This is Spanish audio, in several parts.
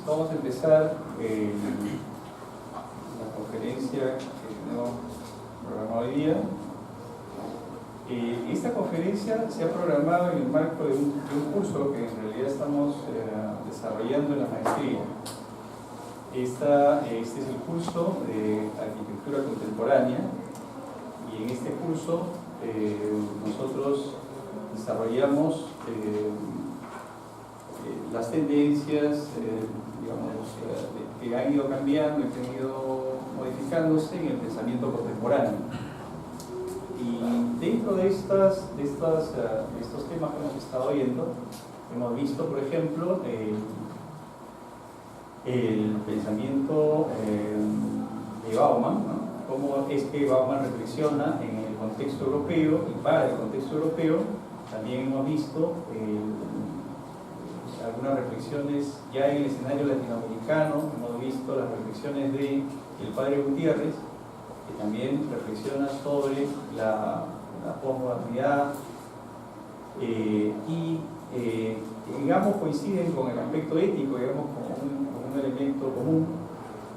Vamos a empezar la conferencia que tenemos programada hoy día. Esta conferencia se ha programado en el marco de un curso que en realidad estamos desarrollando en la maestría. Este es el curso de Arquitectura Contemporánea, y en este curso nosotros desarrollamos las tendencias que han ido cambiando y que han ido modificándose en el pensamiento contemporáneo. Y dentro de estos temas que hemos estado viendo, hemos visto, por ejemplo, el pensamiento de Bauman, ¿no? Cómo es que Bauman reflexiona en el contexto europeo y para el contexto europeo. También hemos visto algunas reflexiones ya en el escenario latinoamericano. Hemos visto las reflexiones de el padre Gutiérrez, que también reflexiona sobre la posmodernidad y digamos coinciden con el aspecto ético, digamos, como un elemento común.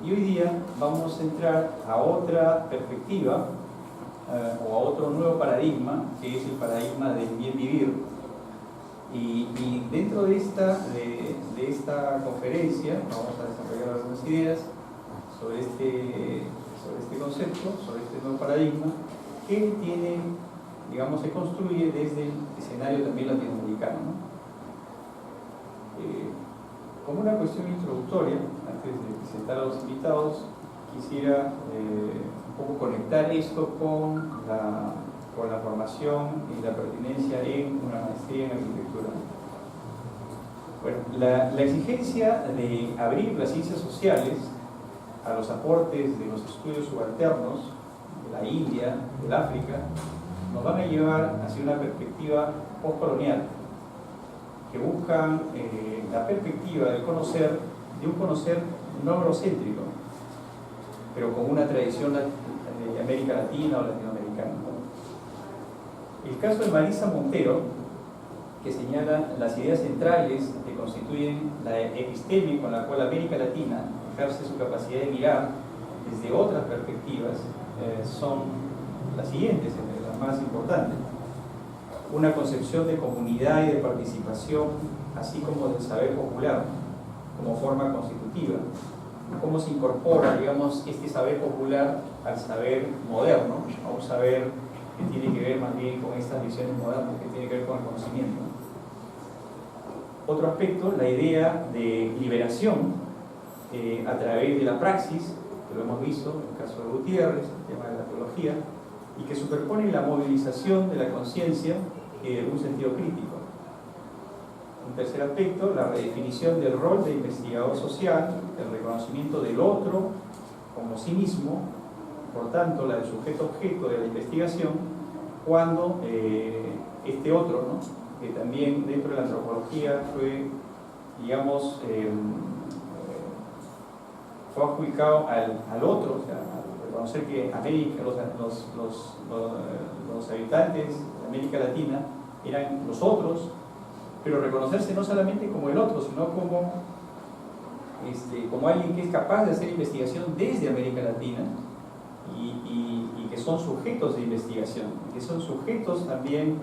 Y hoy día vamos a entrar a otra perspectiva o a otro nuevo paradigma, que es el paradigma del bien vivir. Y dentro de esta conferencia vamos a desarrollar algunas ideas sobre este concepto, sobre este nuevo paradigma, que tiene, digamos, se construye desde el escenario también latinoamericano, ¿no? Como una cuestión introductoria, antes de presentar a los invitados, quisiera un poco conectar esto con la formación y la pertinencia en una maestría en arquitectura. Bueno, la exigencia de abrir las ciencias sociales a los aportes de los estudios subalternos de la India, del África, nos van a llevar hacia una perspectiva postcolonial, que buscan la perspectiva de un conocer no eurocéntrico, pero con una tradición de América Latina o latinoamericana. El caso de Marisa Montero, que señala las ideas centrales que constituyen la epistemia con la cual América Latina ejerce su capacidad de mirar desde otras perspectivas, son las siguientes, entre las más importantes. Una concepción de comunidad y de participación, así como del saber popular, como forma constitutiva. Cómo se incorpora, digamos, este saber popular al saber moderno, a un saber que tiene que ver más bien con estas visiones modernas, que tiene que ver con el conocimiento. Otro aspecto, la idea de liberación a través de la praxis, que lo hemos visto en el caso de Gutiérrez, el tema de la teología, y que superpone la movilización de la conciencia en un sentido crítico. Un tercer aspecto, la redefinición del rol de investigador social, el reconocimiento del otro como sí mismo, por tanto, la del sujeto-objeto de la investigación, cuando este otro, ¿no?, que también dentro de la antropología fue, digamos, fue adjudicado al otro, o sea, a reconocer que América, los habitantes de América Latina eran los otros, pero reconocerse no solamente como el otro, sino como alguien que es capaz de hacer investigación desde América Latina y que son sujetos de investigación, que son sujetos también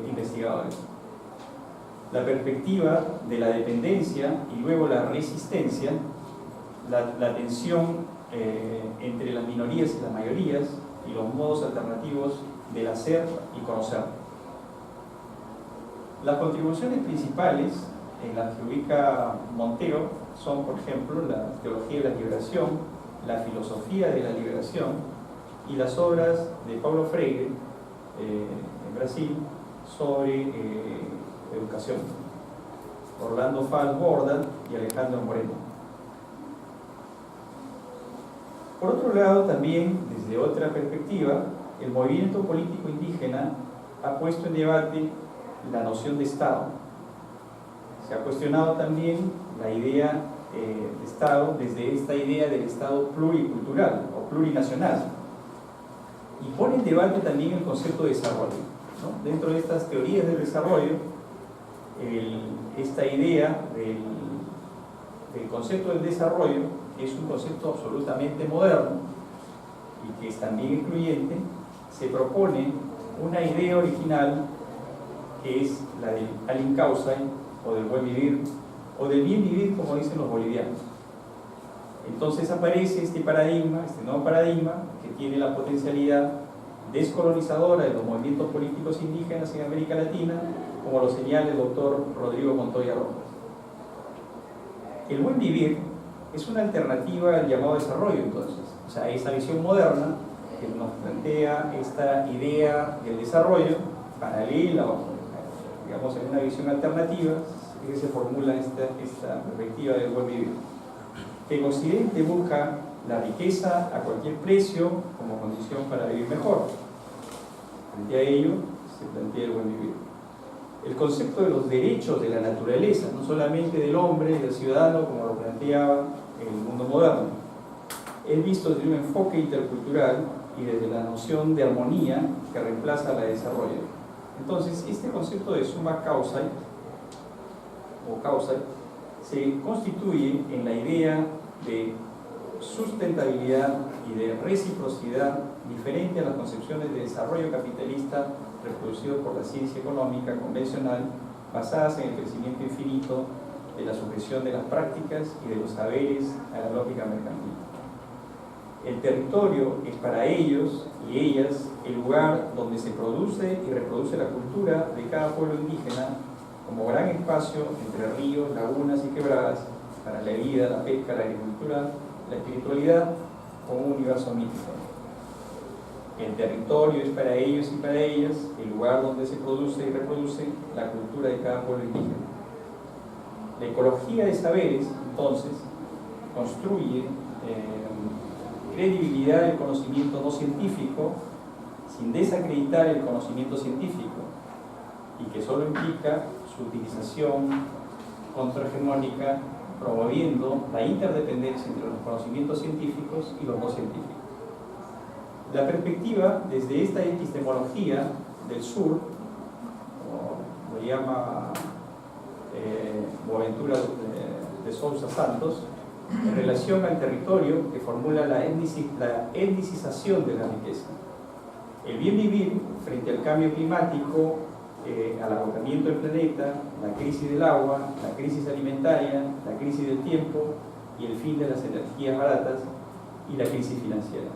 investigadores. La perspectiva de la dependencia y luego la resistencia, la tensión entre las minorías y las mayorías y los modos alternativos del hacer y conocer. Las contribuciones principales en las que ubica Montero son, por ejemplo, la teología de la liberación, la filosofía de la liberación y las obras de Paulo Freire en Brasil sobre educación, Orlando Fals Borda y Alejandro Moreno. Por otro lado, también, desde otra perspectiva, el movimiento político indígena ha puesto en debate la noción de Estado. Se ha cuestionado también la idea de Estado desde esta idea del Estado pluricultural o plurinacional, y pone en debate también el concepto de desarrollo, ¿no? Dentro de estas teorías del desarrollo, esta idea el concepto del desarrollo, que es un concepto absolutamente moderno y que es también incluyente, se propone una idea original que es la del Allencausai, o del buen vivir, o del bien vivir, como dicen los bolivianos. Entonces aparece este paradigma, este nuevo paradigma, que tiene la potencialidad descolonizadora de los movimientos políticos indígenas en América Latina, como lo señala el doctor Rodrigo Montoya Rojas. El buen vivir es una alternativa al llamado desarrollo, entonces. O sea, esa visión moderna que nos plantea esta idea del desarrollo paralela, o digamos en una visión alternativa, es que se formula esta perspectiva del buen vivir. Que en Occidente busca la riqueza a cualquier precio como condición para vivir mejor. Frente a ello se plantea el buen vivir. El concepto de los derechos de la naturaleza, no solamente del hombre y del ciudadano, como lo planteaba el mundo moderno, es visto desde un enfoque intercultural y desde la noción de armonía que reemplaza la de desarrollo. Entonces, este concepto de summa causa o causa se constituye en la idea de sustentabilidad y de reciprocidad diferente a las concepciones de desarrollo capitalista reproducido por la ciencia económica convencional, basadas en el crecimiento infinito de la sujeción de las prácticas y de los saberes a la lógica mercantil. El territorio es para ellos y ellas el lugar donde se produce y reproduce la cultura de cada pueblo indígena como gran espacio entre ríos, lagunas y quebradas para la vida, la pesca, la agricultura, la espiritualidad como un universo mítico. El territorio es para ellos y para ellas el lugar donde se produce y reproduce la cultura de cada pueblo indígena. La ecología de saberes, entonces, construye credibilidad del conocimiento no científico sin desacreditar el conocimiento científico y que solo implica su utilización contrahegemónica, promoviendo la interdependencia entre los conocimientos científicos y los no científicos. La perspectiva desde esta epistemología del sur, como lo llama Boaventura de Sousa Santos, en relación al territorio que formula la etnicización de la riqueza. El bien vivir frente al cambio climático, al agotamiento del planeta, la crisis del agua, la crisis alimentaria, la crisis del tiempo y el fin de las energías baratas y la crisis financiera.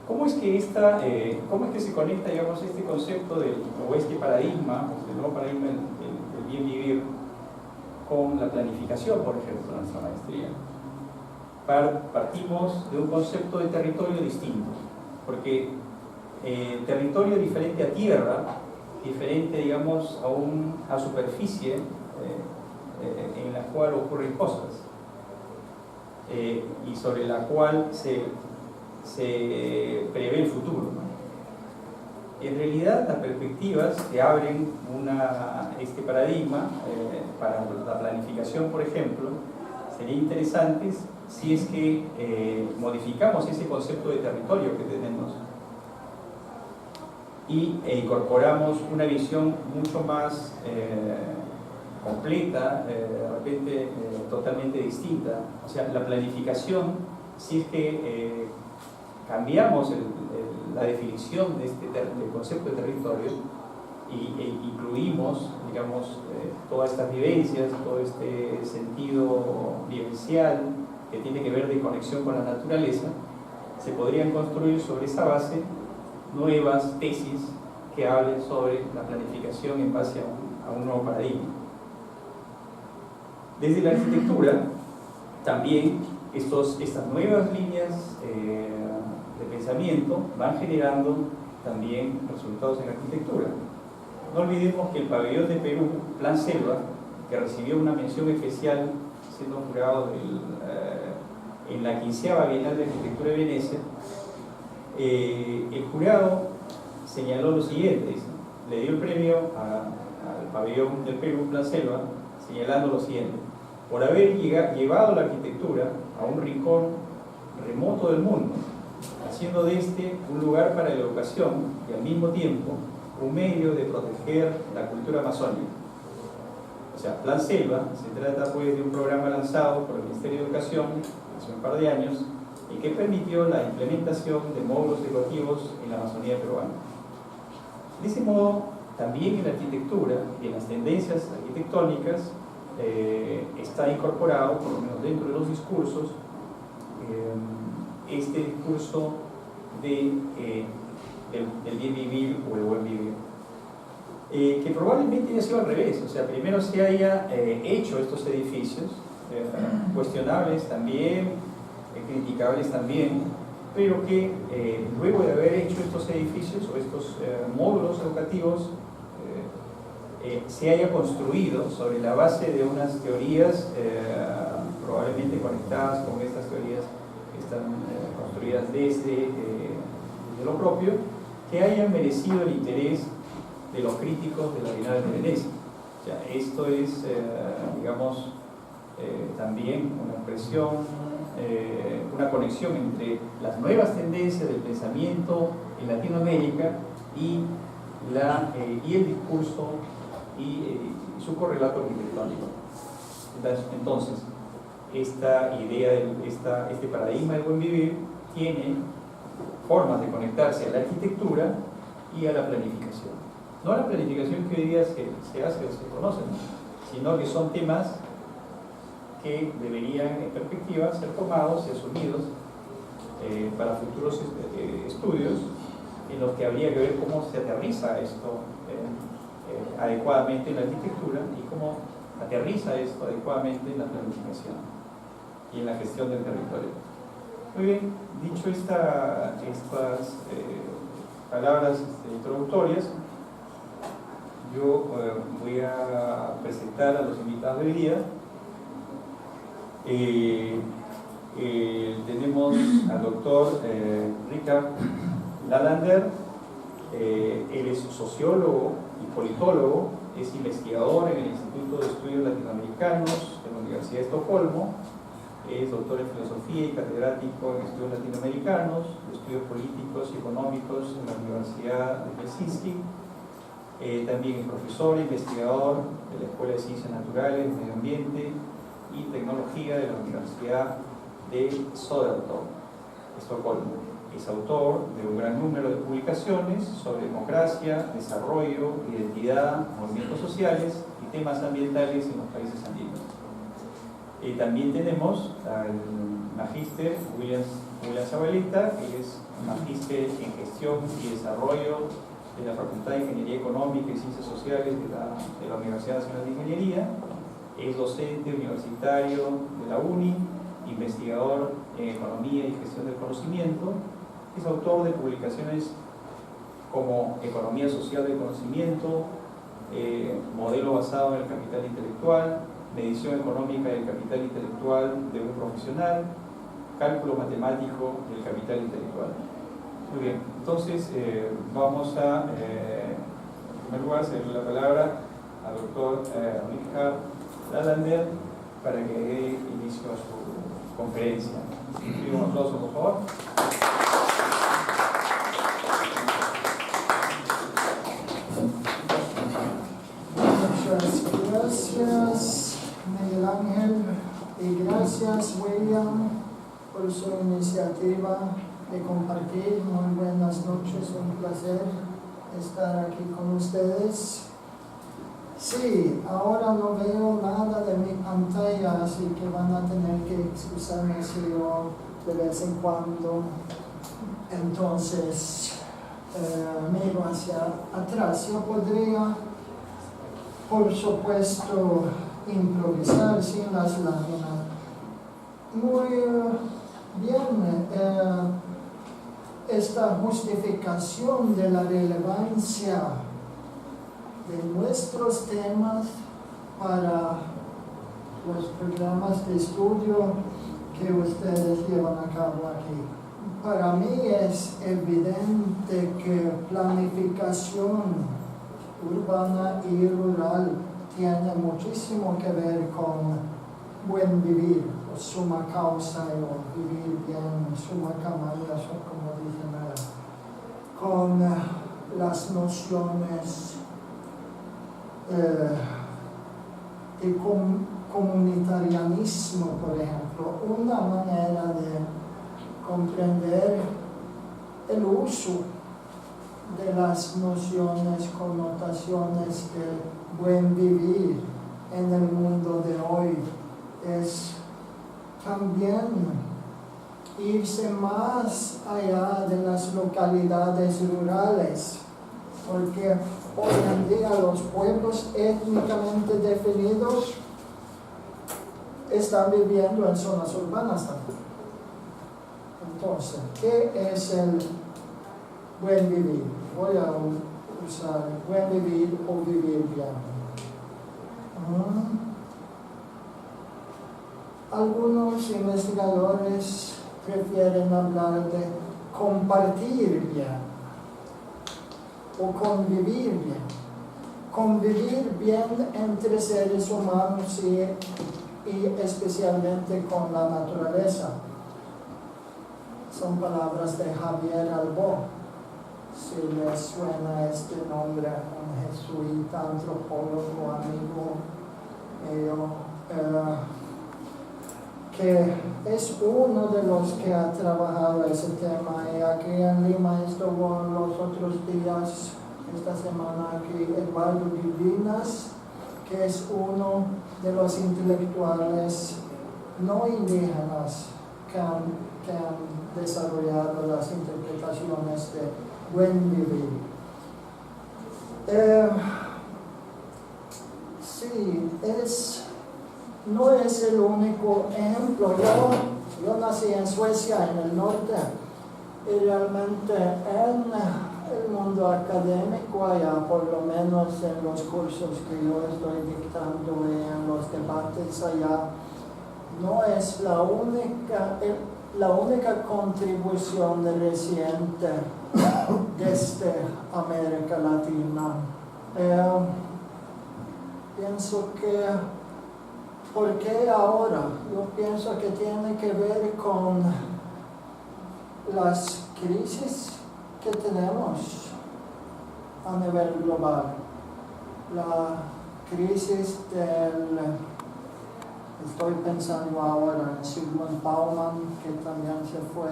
¿Cómo es que se conecta, digamos, este concepto o este paradigma, el nuevo paradigma del bien vivir, con la planificación, por ejemplo, de nuestra maestría? Partimos de un concepto de territorio distinto, porque territorio diferente a tierra, diferente, digamos, a superficie en la cual ocurren cosas y sobre la cual se prevé el futuro, ¿no? En realidad, las perspectivas que abren este paradigma para la planificación, por ejemplo, serían interesantes si es que modificamos ese concepto de territorio que tenemos y incorporamos una visión mucho más completa, de repente totalmente distinta. O sea, la planificación, si es que cambiamos la definición del concepto de territorio e incluimos, digamos, todas estas vivencias, todo este sentido vivencial que tiene que ver de conexión con la naturaleza, se podrían construir sobre esa base nuevas tesis que hablen sobre la planificación en base a un nuevo paradigma. Desde la arquitectura, también estas nuevas líneas de pensamiento van generando también resultados en la arquitectura. No olvidemos que el pabellón de Perú, Plan Selva, que recibió una mención especial siendo jurado en la 15ª Bienal de Arquitectura de Venecia, el jurado señaló lo siguiente, le dio el premio al pabellón del Perú, Plan Selva, señalando lo siguiente: por haber llevado la arquitectura a un rincón remoto del mundo, haciendo de este un lugar para la educación y al mismo tiempo un medio de proteger la cultura amazónica. O sea, Plan Selva se trata pues de un programa lanzado por el Ministerio de Educación hace un par de años y que permitió la implementación de módulos educativos en la Amazonía peruana. De ese modo, también en la arquitectura y en las tendencias arquitectónicas está incorporado, por lo menos dentro de los discursos, este discurso del bien vivir o el buen vivir. Que probablemente haya sido al revés, o sea, primero se haya hecho estos edificios, cuestionables también, criticables también, pero que luego de haber hecho estos edificios o estos módulos educativos, se haya construido sobre la base de unas teorías probablemente conectadas con estas teorías que están construidas desde lo propio, que hayan merecido el interés de los críticos de la Bienal de Venecia. O sea, esto es, digamos, también una expresión, una conexión entre las nuevas tendencias del pensamiento en Latinoamérica y el discurso y su correlato arquitectónico. Entonces, esta idea, este paradigma del buen vivir tiene formas de conectarse a la arquitectura y a la planificación. No a la planificación que hoy día se hace o se conoce, sino que son temas que deberían en perspectiva ser tomados y asumidos para futuros estudios en los que habría que ver cómo se aterriza esto adecuadamente en la arquitectura y cómo aterriza esto adecuadamente en la planificación y en la gestión del territorio. Muy bien, dicho estas palabras introductorias, yo voy a presentar a los invitados de hoy día. Tenemos al doctor Richard Lallander. Él es sociólogo y politólogo, es investigador en el Instituto de Estudios Latinoamericanos de la Universidad de Estocolmo, es doctor en filosofía y catedrático en estudios latinoamericanos, estudios políticos y económicos en la Universidad de Helsinki. También es profesor e investigador de la Escuela de Ciencias Naturales, Medio Ambiente y Tecnología de la Universidad de Södertörn, Estocolmo. Es autor de un gran número de publicaciones sobre democracia, desarrollo, identidad, movimientos sociales y temas ambientales en los países andinos. También tenemos al magíster William Zabaleta, que es magíster en gestión y desarrollo de la Facultad de Ingeniería Económica y Ciencias Sociales de la Universidad Nacional de Ingeniería. Es docente universitario de la UNI, investigador en Economía y Gestión del Conocimiento. Es autor de publicaciones como Economía Social del Conocimiento, Modelo basado en el capital intelectual, Medición económica del capital intelectual de un profesional, Cálculo matemático del capital intelectual. Muy bien, entonces vamos a, en primer lugar, cederle la palabra al doctor Richard Lallander para que dé inicio a su conferencia. Pido un aplauso, por favor. Muchas gracias, Miguel Ángel, y gracias, William, por su iniciativa de compartir. Muy buenas noches, un placer estar aquí con ustedes. Sí, ahora no veo nada de mi pantalla, así que van a tener que excusarme si yo de vez en cuando entonces miro hacia atrás. Yo podría, por supuesto, improvisar sin las láminas. Muy bien, esta justificación de la relevancia de nuestros temas para los programas de estudio que ustedes llevan a cabo aquí. Para mí es evidente que planificación urbana y rural tiene muchísimo que ver con buen vivir, o summa causa, o vivir bien, summa camallas, o como dicen ahora, con las nociones de comunitarianismo, por ejemplo, una manera de comprender el uso de las nociones, connotaciones de buen vivir en el mundo de hoy es también irse más allá de las localidades rurales, porque hoy en día los pueblos étnicamente definidos están viviendo en zonas urbanas también. Entonces, ¿qué es el buen vivir? Voy a usar buen vivir o vivir bien. Algunos investigadores prefieren hablar de compartir bien o convivir bien. Convivir bien entre seres humanos y especialmente con la naturaleza. Son palabras de Javier Albó, si les suena este nombre, un jesuita, antropólogo, amigo mío, que es uno de los que ha trabajado ese tema. Y aquí en Lima estuvo los otros días, esta semana aquí, Eduardo Divinas, que es uno de los intelectuales no indígenas que han desarrollado las interpretaciones de buen vivir. Sí, no es el único ejemplo. Yo nací en Suecia, en el norte, y realmente en el mundo académico allá, por lo menos en los cursos que yo estoy dictando y en los debates allá, no es la única contribución reciente desde América Latina. Pienso que, ¿por qué ahora? Yo pienso que tiene que ver con las crisis que tenemos a nivel global. La crisis estoy pensando ahora en Zygmunt Bauman, que también se fue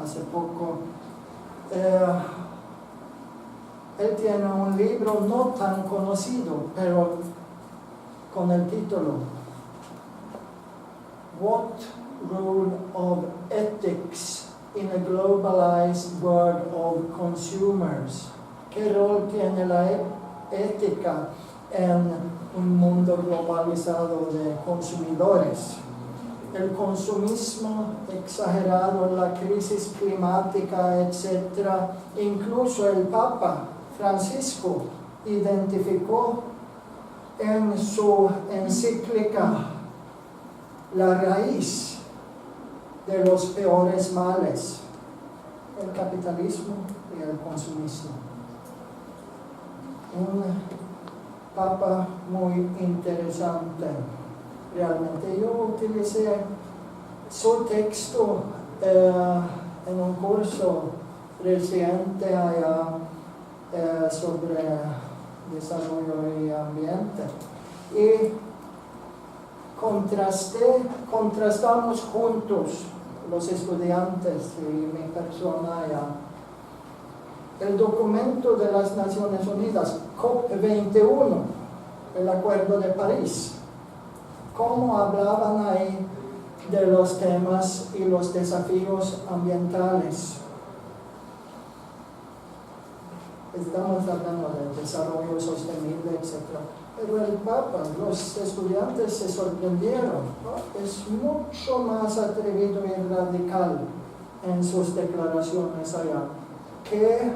hace poco. Él tiene un libro no tan conocido, pero con el título What Role of Ethics in a Globalized World of Consumers? ¿Qué rol tiene la ética en un mundo globalizado de consumidores? El consumismo exagerado, la crisis climática, etc. Incluso el Papa Francisco identificó en su encíclica la raíz de los peores males, el capitalismo y el consumismo. Un Papa muy interesante. Realmente yo utilicé su texto en un curso reciente allá sobre desarrollo y ambiente, y contrastamos juntos, los estudiantes y mi persona allá, el documento de las Naciones Unidas, COP21, el Acuerdo de París. Cómo hablaban ahí de los temas y los desafíos ambientales. Estamos hablando del desarrollo sostenible, etc. Pero el Papa, los estudiantes se sorprendieron, ¿no? Es mucho más atrevido y radical en sus declaraciones allá que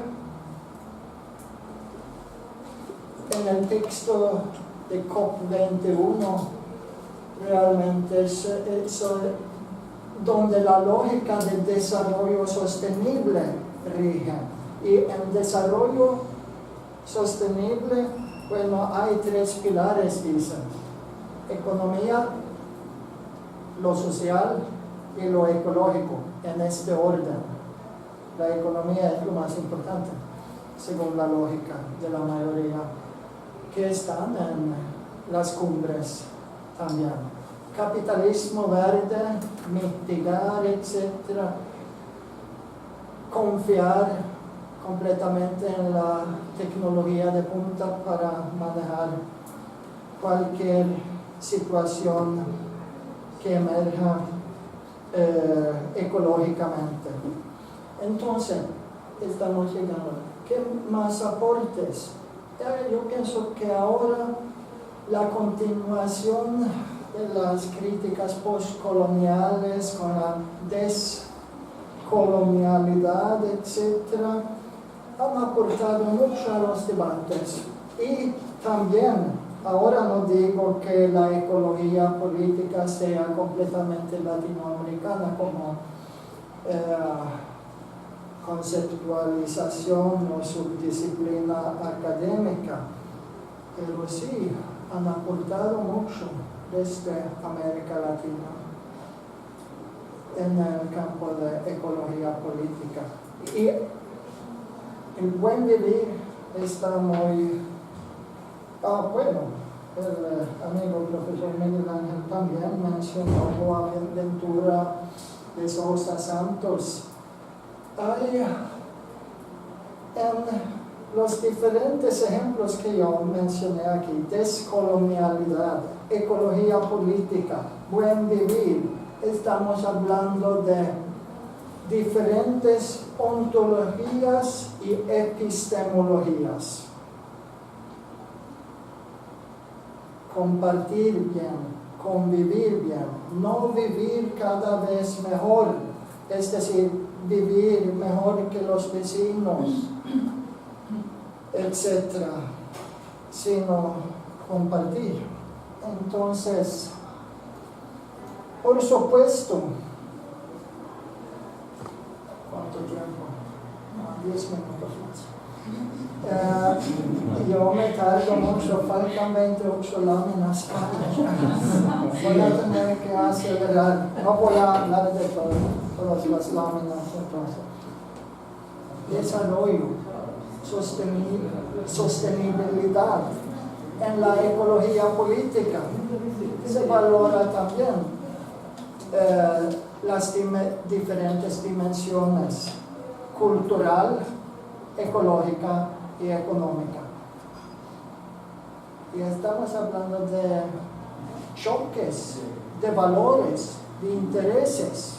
en el texto de COP21. Realmente es donde la lógica del desarrollo sostenible rige. Y en desarrollo sostenible, bueno, hay tres pilares, dicen: economía, lo social y lo ecológico, en este orden. La economía es lo más importante, según la lógica de la mayoría. que están en las cumbres también. Capitalismo verde, mitigar, etc. Confiar completamente en la tecnología de punta para manejar cualquier situación que emerja ecológicamente. Entonces, estamos llegando. ¿Qué más aportes? Yo pienso que ahora la continuación de las críticas postcoloniales con la descolonialidad, etc., han aportado mucho a los debates. Y también, ahora no digo que la ecología política sea completamente latinoamericana como conceptualización o subdisciplina académica, pero sí han aportado mucho desde América Latina en el campo de ecología política. Y el buen vivir está muy... bueno, el amigo profesor Miguel Ángel también mencionó Boaventura de Sousa Santos. Hay en los diferentes ejemplos que yo mencioné aquí, descolonialidad, ecología política, buen vivir, estamos hablando de diferentes ontologías y epistemologías. Compartir bien, convivir bien, no vivir cada vez mejor, es decir, vivir mejor que los vecinos, etc., sino compartir. Entonces, por supuesto, ¿cuánto tiempo? 10 minutos más. Yo me tardo mucho, faltan 28 láminas. Voy a tener que acelerar, no voy a hablar de todas las láminas entonces. Desarrollo, sostenibilidad en la ecología política. Se valora también las diferentes dimensiones: cultural, ecológica y económica. Y estamos hablando de choques, de valores, de intereses,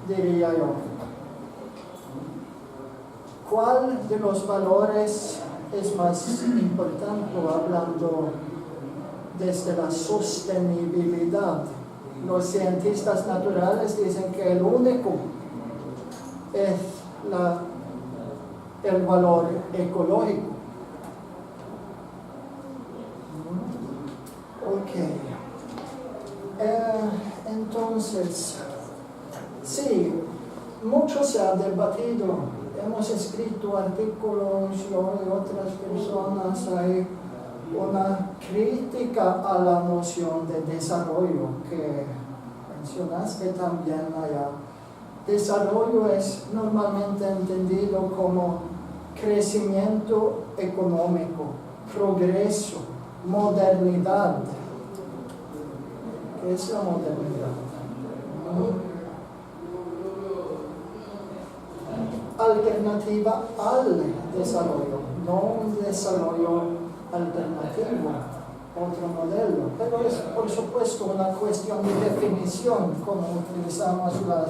diría yo. ¿Cuál de los valores es más importante hablando desde la sostenibilidad? Los cientistas naturales dicen que el único es el valor ecológico. Ok. Entonces, sí, mucho se ha debatido. Hemos escrito artículos, yo y otras personas, hay una crítica a la noción de desarrollo que mencionaste también allá. Desarrollo es normalmente entendido como crecimiento económico, progreso, modernidad. ¿Qué es la modernidad? Alternativa al desarrollo, no un desarrollo alternativo, otro modelo, pero es por supuesto una cuestión de definición, como utilizamos las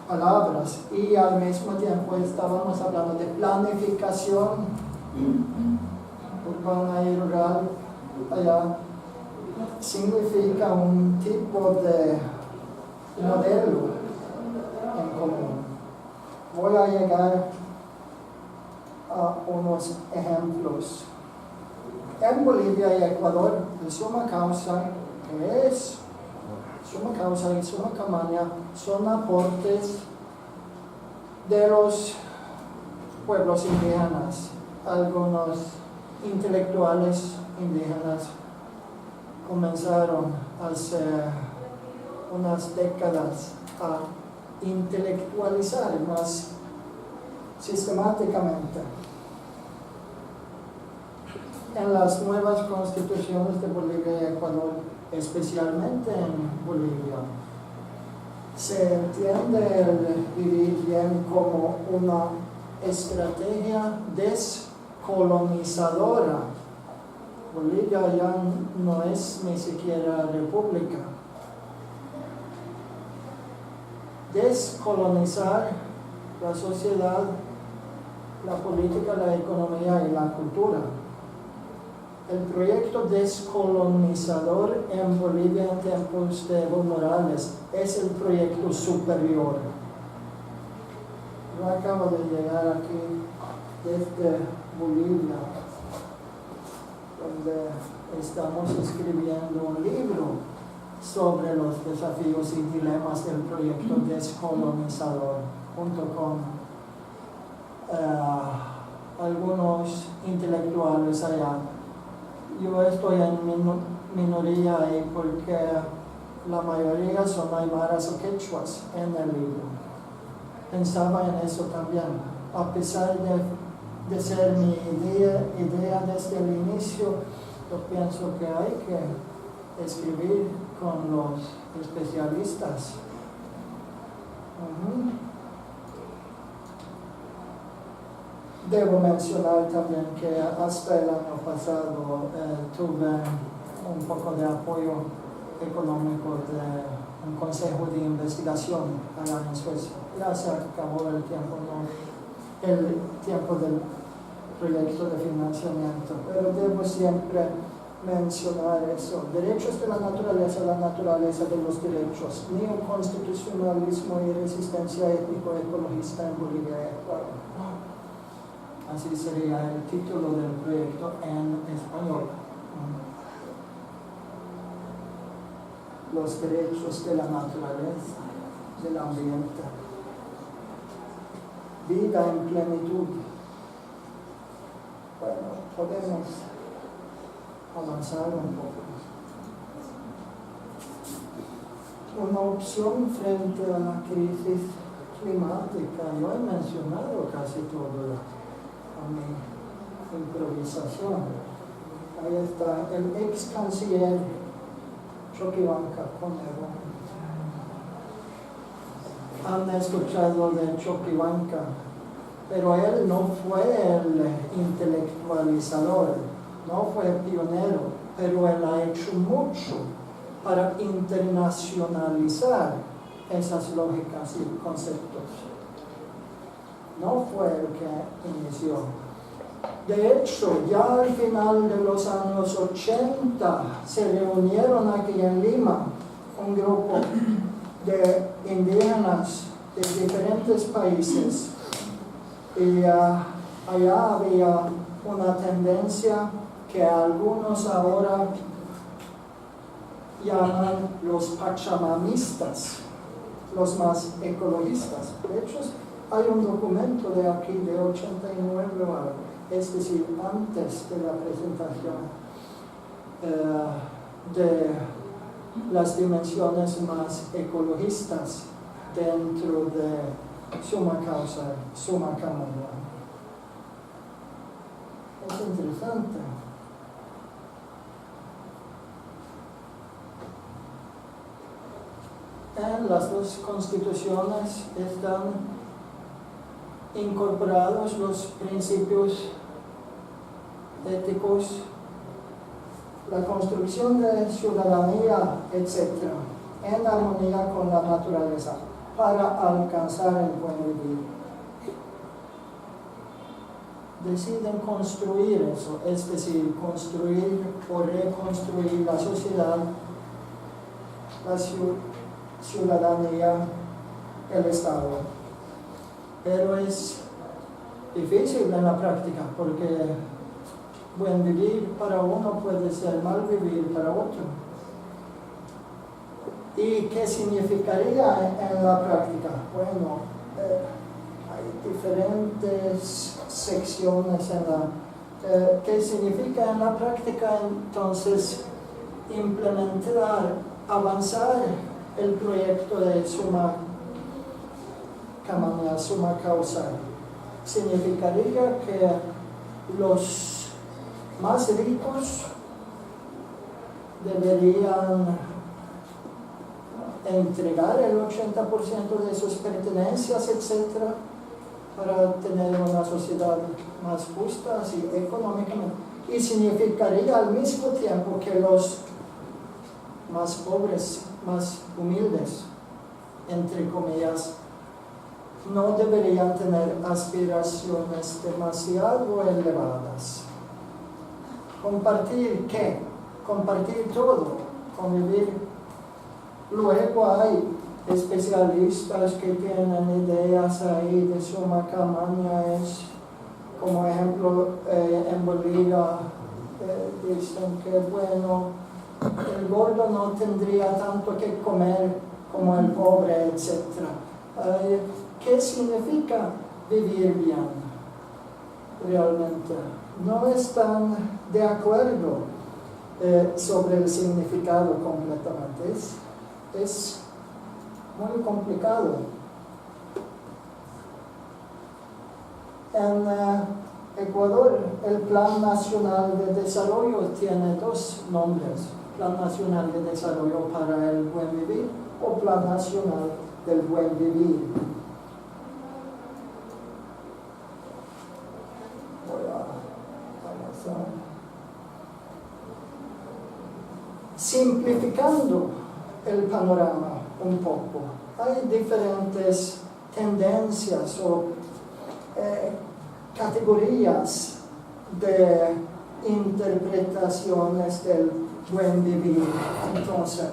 palabras, y al mismo tiempo estábamos hablando de planificación urbana y rural. Allá significa un tipo de modelo en común. Voy a llegar a unos ejemplos. En Bolivia y Ecuador, el suma causa, que es suma causa y suma camaña, son aportes de los pueblos indígenas. Algunos intelectuales indígenas comenzaron hace unas décadas a intelectualizar más sistemáticamente en las nuevas constituciones de Bolivia y Ecuador, especialmente en Bolivia, se entiende el vivir bien como una estrategia descolonizadora. Bolivia ya no es ni siquiera república. Descolonizar la sociedad, la política, la economía y la cultura. El proyecto descolonizador en Bolivia en tiempos de Evo Morales es el proyecto superior. Yo acabo de llegar aquí desde Bolivia, donde estamos escribiendo un libro sobre los desafíos y dilemas del proyecto descolonizador, junto con algunos intelectuales allá. Yo estoy en minoría ahí porque la mayoría son aymaras o quechuas en el libro. Pensaba en eso también, a pesar de ser mi idea desde el inicio. Yo pienso que hay que escribir con los especialistas. Debo mencionar también que hasta el año pasado tuve un poco de apoyo económico de un consejo de investigación allá en Suecia. Ya se acabó el tiempo del proyecto de financiamiento, pero debo siempre mencionar eso. Derechos de la naturaleza de los derechos, neoconstitucionalismo y resistencia étnico-ecologista en Bolivia y Ecuador. Así sería el título del proyecto en español. Los derechos de la naturaleza, del ambiente. Vida en plenitud. Bueno, podemos avanzar un poco. Una opción frente a la crisis climática. Yo he mencionado casi todo a mi improvisación. Ahí está el ex canciller Choquehuanca Conejo. Han escuchado de Choquehuanca, pero él no fue el intelectualizador, no fue pionero, pero él ha hecho mucho para internacionalizar esas lógicas y conceptos. No fue el que inició. De hecho, ya al final de los años 80 se reunieron aquí en Lima un grupo de indígenas de diferentes países y allá había una tendencia que algunos ahora llaman los pachamamistas, los más ecologistas. De hecho, hay un documento de aquí de 89 o algo, es decir, antes de la presentación de las dimensiones más ecologistas dentro de Summa Causa, Summa Camanua. Es interesante. En las dos constituciones están incorporados los principios éticos, la construcción de ciudadanía, etc., en armonía con la naturaleza, para alcanzar el buen vivir. Deciden construir eso, es decir, construir o reconstruir la sociedad, la ciudadanía, el Estado. Pero es difícil en la práctica, porque buen vivir para uno puede ser mal vivir para otro. ¿Y qué significaría en la práctica? Bueno, hay diferentes secciones en la... ¿Qué significa en la práctica? Entonces, implementar, avanzar el proyecto de Summa Camanua, Summa Causa. Significaría que los más ricos deberían entregar el 80% de sus pertenencias, etc., para tener una sociedad más justa y económicamente. Y significaría al mismo tiempo que los más pobres, más humildes, entre comillas, no deberían tener aspiraciones demasiado elevadas. ¿Compartir qué? Compartir todo, convivir. Luego hay especialistas que tienen ideas ahí de suma camañas, como ejemplo en Bolivia dicen que bueno, el gordo no tendría tanto que comer como el pobre, etc. ¿Qué significa vivir bien? Realmente no están de acuerdo sobre el significado completamente. Es muy complicado. En Ecuador, el Plan Nacional de Desarrollo tiene dos nombres: Plan Nacional de Desarrollo para el Buen Vivir o Plan Nacional del Buen Vivir. Voy a avanzar. Simplificando el panorama un poco, hay diferentes tendencias o categorías de interpretaciones del buen vivir. Entonces,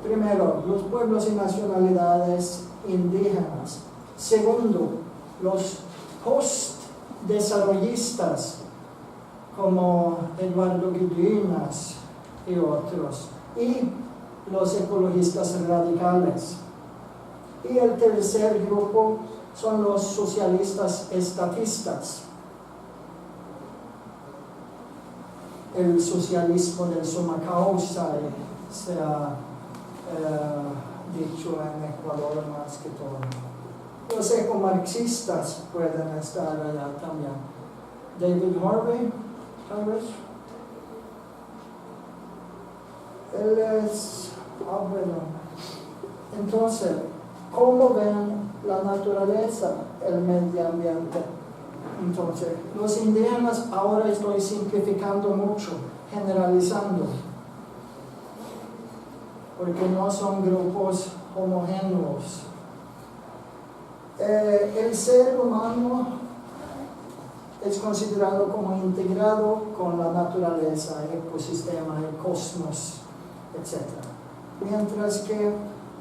primero, los pueblos y nacionalidades indígenas. Segundo, los post-desarrollistas como Eduardo Guillinas y otros. Y los ecologistas radicales. Y el tercer grupo son los socialistas estatistas. El socialismo del suma causa se ha dicho en Ecuador más que todo. Los ecomarxistas pueden estar allá también. David Harvey, tal vez. Él es bueno. Entonces, ¿cómo ven la naturaleza, el medio ambiente? Entonces, los indígenas, ahora estoy simplificando mucho, generalizando, porque no son grupos homogéneos. El ser humano es considerado como integrado con la naturaleza, el ecosistema, el cosmos, etc. Mientras que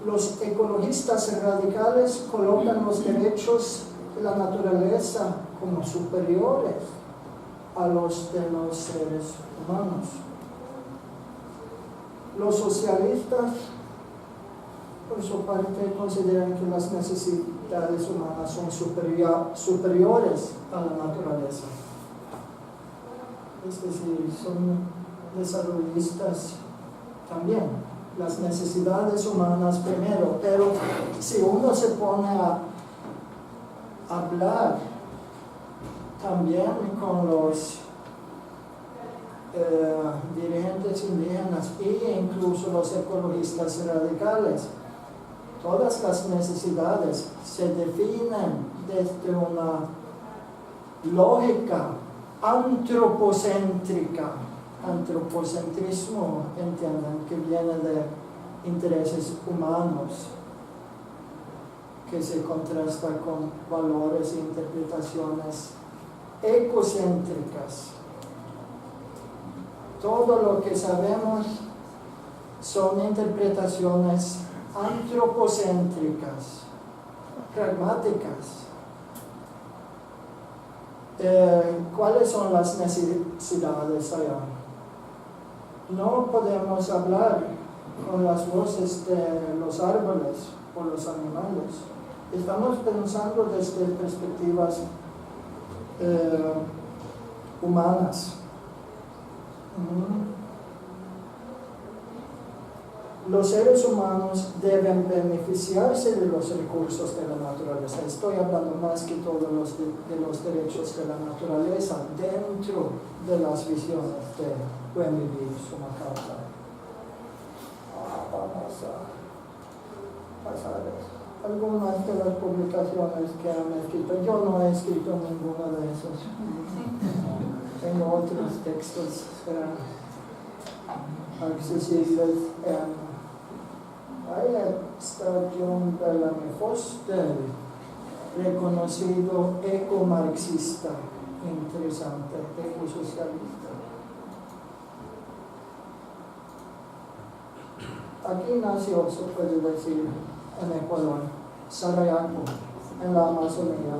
los ecologistas radicales colocan los derechos de la naturaleza como superiores a los de los seres humanos. Los socialistas, por su parte, consideran que las necesidades humanas son superiores a la naturaleza. Es decir, son desarrollistas también. Las necesidades humanas primero, pero si uno se pone a hablar también con los dirigentes indígenas e incluso los ecologistas radicales, todas las necesidades se definen desde una lógica antropocéntrica. Antropocentrismo, entiendan, que viene de intereses humanos, que se contrasta con valores e interpretaciones ecocéntricas. Todo lo que sabemos son interpretaciones antropocéntricas, pragmáticas. ¿Cuáles son las necesidades allá? No podemos hablar con las voces de los árboles o los animales. Estamos pensando desde perspectivas humanas. los seres humanos deben beneficiarse de los recursos de la naturaleza. Estoy hablando más que todo de los derechos de la naturaleza dentro de las visiones de buen vivir, suma causa. Vamos a pasar algunas de las publicaciones que han escrito. Yo no he escrito ninguna de esas. Tengo otros textos accesibles. Ahí está John Bellamy Foster, reconocido ecomarxista, interesante, ecosocialista. Aquí nació, se puede decir, en Ecuador, Sarayaco, en la Amazonía.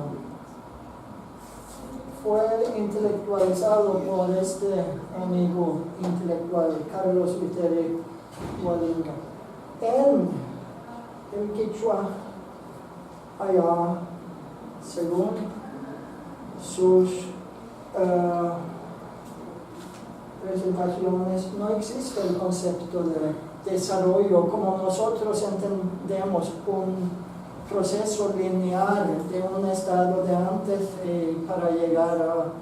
Fue intelectualizado por este amigo intelectual, Carlos Viteri Hualinga. En el Quichua, allá, según sus presentaciones, no existe el concepto de desarrollo como nosotros entendemos un proceso lineal de un estado de antes para llegar a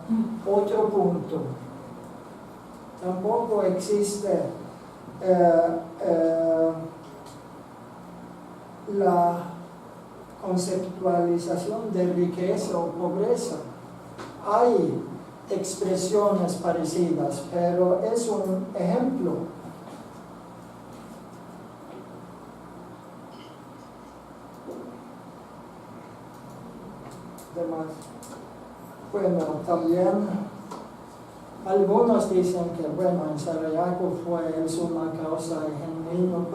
otro punto. Tampoco existe la conceptualización de riqueza o pobreza. Hay expresiones parecidas, pero es un ejemplo. Bueno, también algunos dicen que, bueno, en Sarayaco fue el suma causa genuino,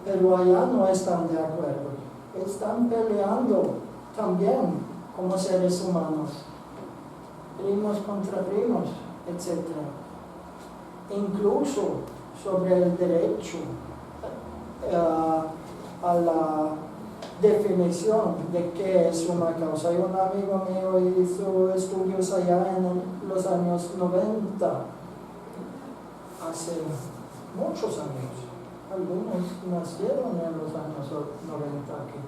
pero allá no están de acuerdo. Están peleando también como seres humanos, primos contra primos, etc. Incluso sobre el derecho a la definición de qué es una causa. Y un amigo mío hizo estudios allá en los años 90, hace muchos años. Algunos nacieron en los años 90 aquí.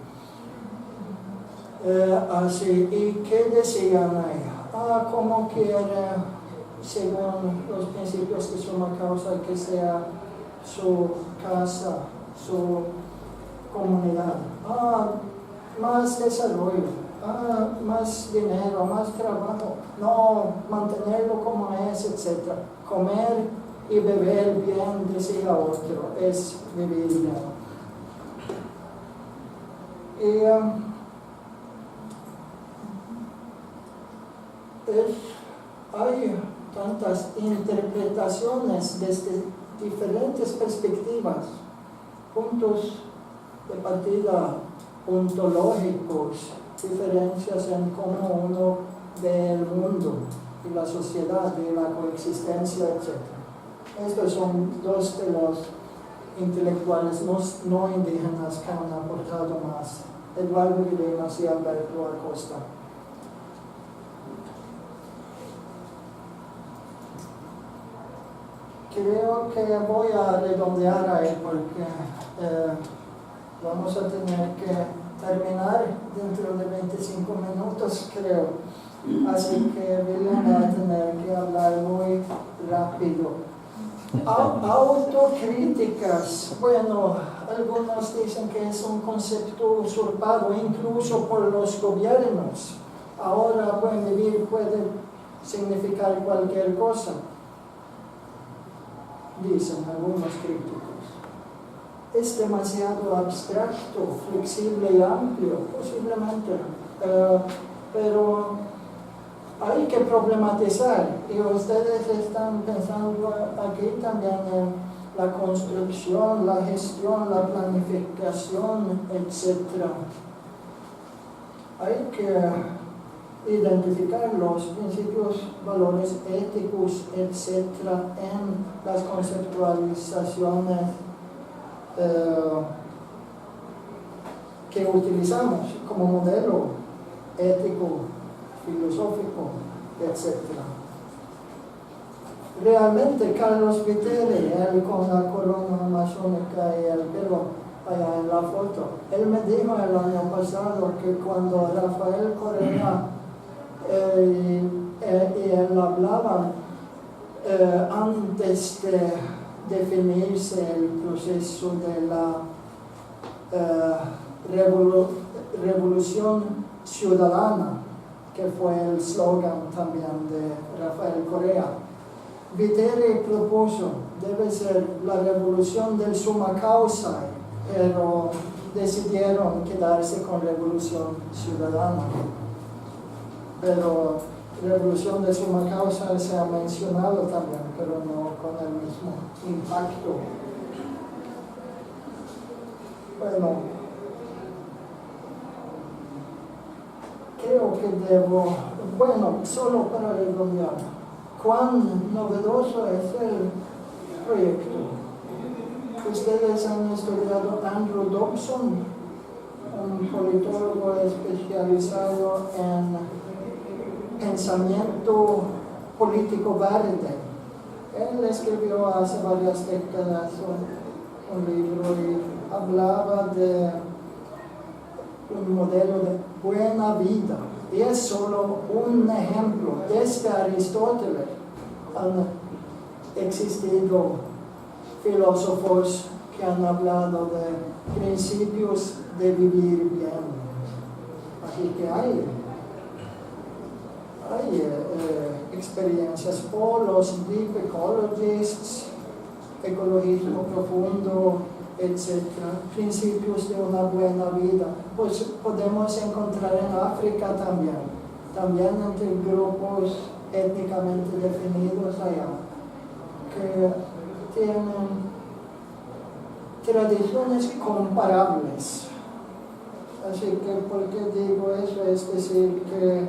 Así, ¿y qué decían ahí? Como quiere, según los principios de suma causa, que sea su casa, su comunidad, más desarrollo, más dinero, más trabajo, no mantenerlo como es, etc. Comer y beber bien, decía otro, es vivir bien. Y hay tantas interpretaciones desde diferentes perspectivas, puntos de partida ontológicos, diferencias en cómo uno ve el mundo y la sociedad y la coexistencia, etc. Estos son dos de los intelectuales no indígenas que han aportado más, Eduardo Villegas y Alberto Acosta. Creo que voy a redondear ahí porque vamos a tener que terminar dentro de 25 minutos, creo. Así que William va a tener que hablar muy rápido. Autocríticas. Bueno, algunos dicen que es un concepto usurpado incluso por los gobiernos. Ahora buen vivir puede significar cualquier cosa, dicen algunos críticos. Es demasiado abstracto, flexible y amplio, posiblemente, pero hay que problematizar, y ustedes están pensando aquí también en la construcción, la gestión, la planificación, etc. Hay que identificar los principios, valores éticos, etc. en las conceptualizaciones que utilizamos como modelo ético, filosófico, etc. realmente Carlos Viteri, él con la corona amazónica y el pelo allá en la foto, él me dijo el año pasado que cuando Rafael Correa y él hablaba antes de definirse el proceso de la revolución ciudadana, que fue el slogan también de Rafael Correa. Viteri propuso, debe ser la revolución del summa causa, pero decidieron quedarse con revolución ciudadana. Pero revolución de summa causa se ha mencionado también, pero no con el mismo impacto. Creo que solo para redondear, cuán novedoso es el proyecto. Ustedes han estudiado Andrew Dobson, un politólogo especializado en pensamiento político verde. Él escribió hace varias décadas un libro y hablaba de un modelo de buena vida. Y es solo un ejemplo. Desde Aristóteles han existido filósofos que han hablado de principios de vivir bien. Así que hay experiencias por los deep ecologists, ecologismo profundo, etc., principios de una buena vida. Pues podemos encontrar en África también entre grupos étnicamente definidos allá, que tienen tradiciones comparables. Así que, ¿por qué digo eso? Es decir, que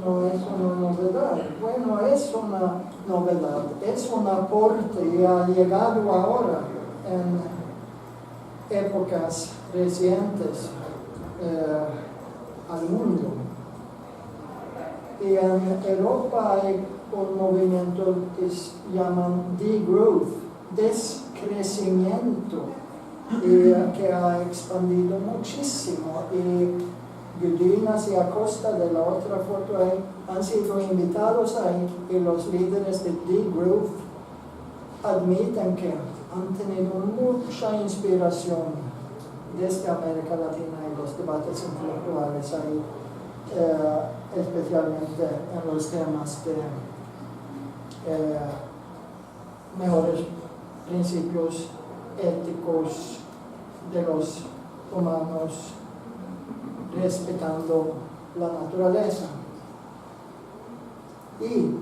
no es una novedad. Bueno, es una novedad, es un aporte y ha llegado ahora en épocas recientes al mundo. Y en Europa hay un movimiento que se llama degrowth, descrecimiento, que ha expandido muchísimo. Y Gudinas y Acosta, de la otra foto ahí, han sido invitados ahí, y los líderes de degrowth admiten que han tenido mucha inspiración desde América Latina y los debates intelectuales ahí, especialmente en los temas de mejores principios éticos de los humanos, respetando la naturaleza, y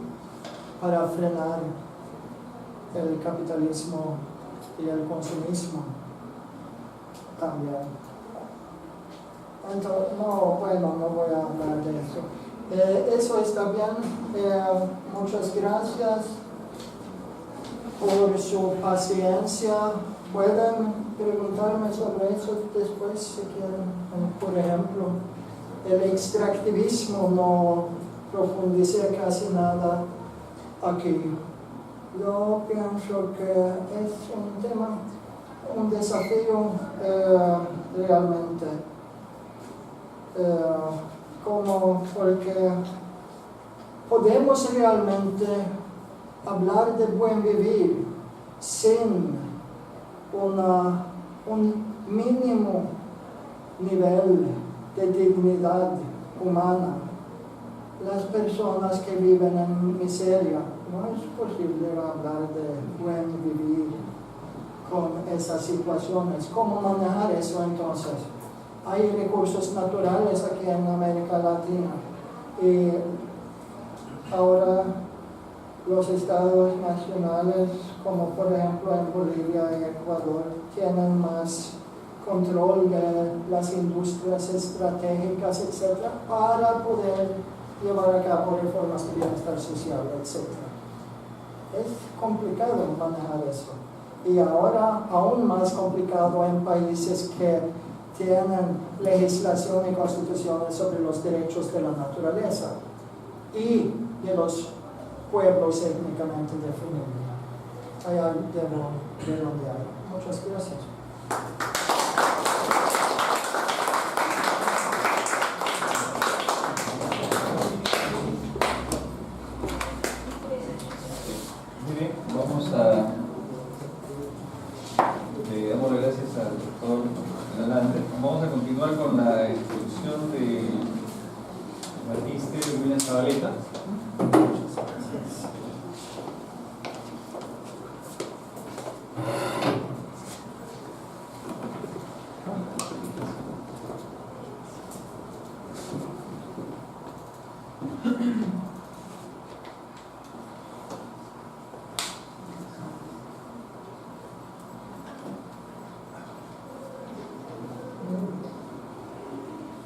para frenar el capitalismo y el consumismo también. Entonces, no voy a hablar de eso. Eso está bien. Muchas gracias por su paciencia. Pueden preguntarme sobre eso después si quieren. Por ejemplo, el extractivismo, no profundicé casi nada aquí. Yo pienso que es un tema, un desafío realmente, porque podemos realmente hablar de buen vivir sin un mínimo nivel de dignidad humana. Las personas que viven en miseria, no es posible hablar de buen vivir con esas situaciones. ¿Cómo manejar eso entonces? Hay recursos naturales aquí en América Latina y ahora los estados nacionales, como por ejemplo en Bolivia y Ecuador, tienen más control de las industrias estratégicas, etc., para poder llevar a cabo reformas de bienestar social, etc. Es complicado manejar eso. Y ahora aún más complicado en países que tienen legislación y constituciones sobre los derechos de la naturaleza y de los pueblos étnicamente definidos. Allá debo redondear. Muchas gracias. Muy bien, vamos a damos las gracias al doctor Lalande. Vamos a continuar con la exposición de Magíster William Zabaleta.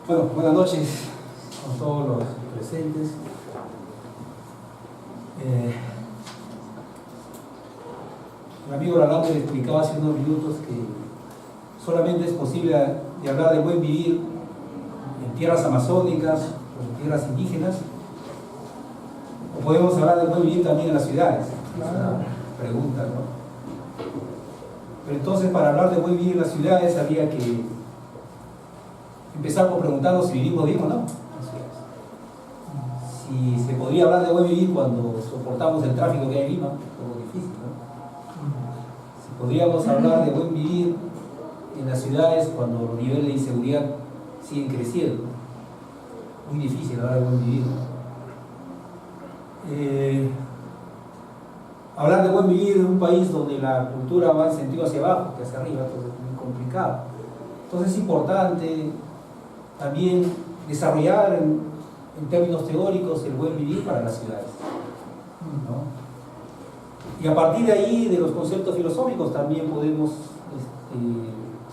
Bueno, buenas noches a todos los presentes. Mi amigo Lalande le explicaba hace unos minutos que solamente es posible de hablar de buen vivir en tierras amazónicas o en tierras indígenas, o podemos hablar de buen vivir también en las ciudades. Es una pregunta, ¿no? Pero entonces, para hablar de buen vivir en las ciudades habría que empezar por preguntarnos si vivimos bien o no. Si se podría hablar de buen vivir cuando soportamos el tráfico que hay en Lima, es algo difícil, ¿no? Si podríamos hablar de buen vivir en las ciudades cuando los niveles de inseguridad siguen creciendo, muy difícil hablar de buen vivir. Hablar de buen vivir en un país donde la cultura va en sentido hacia abajo que hacia arriba, entonces es muy complicado. Entonces es importante también desarrollar en términos teóricos el buen vivir para las ciudades, ¿no? Y a partir de ahí, de los conceptos filosóficos, también podemos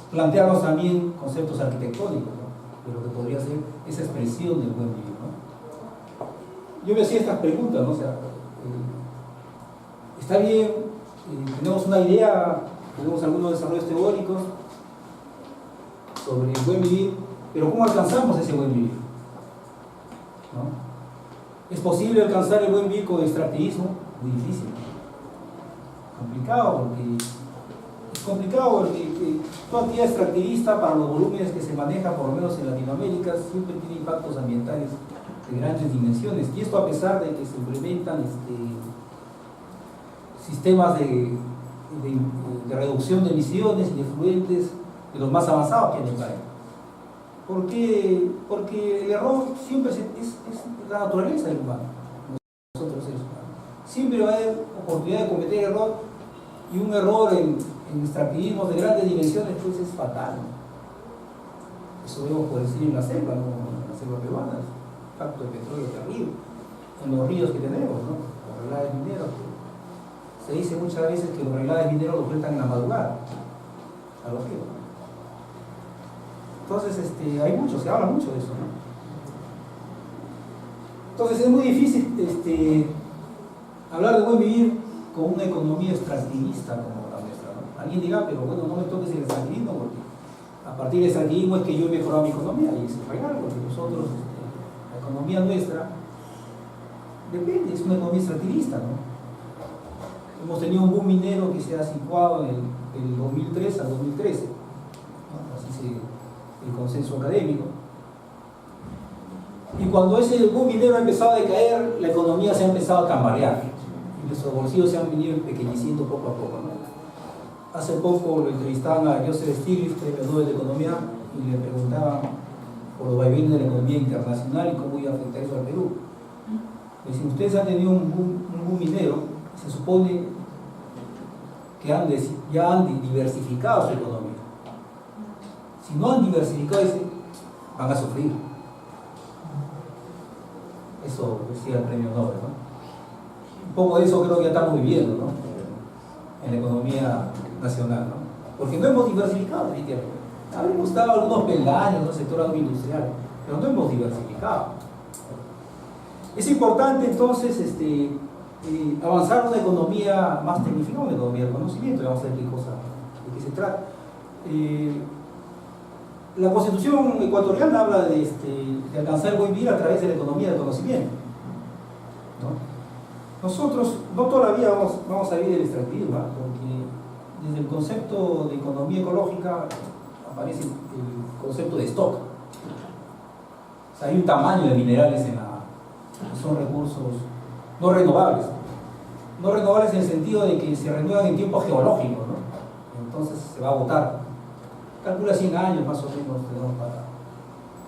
plantearnos también conceptos arquitectónicos, ¿no? De lo que podría ser esa expresión del buen vivir, ¿no? Yo me hacía estas preguntas, ¿no? O sea, está bien, tenemos una idea, tenemos algunos desarrollos teóricos sobre el buen vivir, pero ¿cómo alcanzamos ese buen vivir? ¿No? ¿Es posible alcanzar el buen vivir con extractivismo? Muy difícil. Es complicado porque toda actividad extractivista, para los volúmenes que se manejan, por lo menos en Latinoamérica, siempre tiene impactos ambientales de grandes dimensiones. Y esto a pesar de que se implementan sistemas de reducción de emisiones y de efluentes de los más avanzados que hay en el país. ¿Por qué? Porque el error siempre es la naturaleza del humano, nosotros seres humanos. Siempre va a haber oportunidad de cometer error, y un error en extractivismos de grandes dimensiones pues es fatal, ¿no? Eso vemos por decir en la selva, ¿no? En la selva peruana, el impacto de petróleo terrible, en los ríos que tenemos, ¿no? Los reglajes mineros. Se dice muchas veces que los reglajes mineros los sueltan en la madrugada a los ríos. Entonces, se habla mucho de eso, ¿no? Entonces es muy difícil hablar de buen vivir con una economía extractivista como la nuestra, ¿no? Alguien dirá, pero bueno, no me toques el extractivismo, porque a partir del extractivismo es que yo he mejorado mi economía, y es real, porque nosotros, la economía nuestra, depende, es una economía extractivista, ¿no? Hemos tenido un boom minero que se ha situado en el 2003 al 2013, ¿no? Así el consenso académico. Y cuando ese boom minero ha empezado a decaer, la economía se ha empezado a cambalear y nuestros bolsillos se han venido empequeñeciendo poco a poco, ¿no? Hace poco lo entrevistaban a Joseph Stiglitz, premio Nobel de Economía, y le preguntaban por los vaivenes de la economía internacional y cómo iba a afectar eso al Perú. Le dicen, ustedes han tenido un boom minero, se supone que ya han diversificado su economía. Si no han diversificado, van a sufrir. Eso decía el premio Nobel, ¿no? Un poco de eso creo que ya estamos viviendo, ¿no? En la economía nacional, ¿no? Porque no hemos diversificado, definitivamente. Habremos dado algunos peldaños en el sector agroindustrial, pero no hemos diversificado. Es importante entonces avanzar una economía más tecnificada, una economía del conocimiento, y vamos a ver de qué se trata. La Constitución ecuatoriana habla de alcanzar el buen vivir a través de la economía del conocimiento, ¿no? nosotros no todavía vamos a vivir el extractivismo, ¿eh? Porque desde el concepto de economía ecológica aparece el concepto de stock. O sea, hay un tamaño de minerales que son recursos no renovables. No renovables en el sentido de que se renuevan en tiempo geológico, ¿no? Entonces se va a agotar. Calcula 100 años más o menos tenemos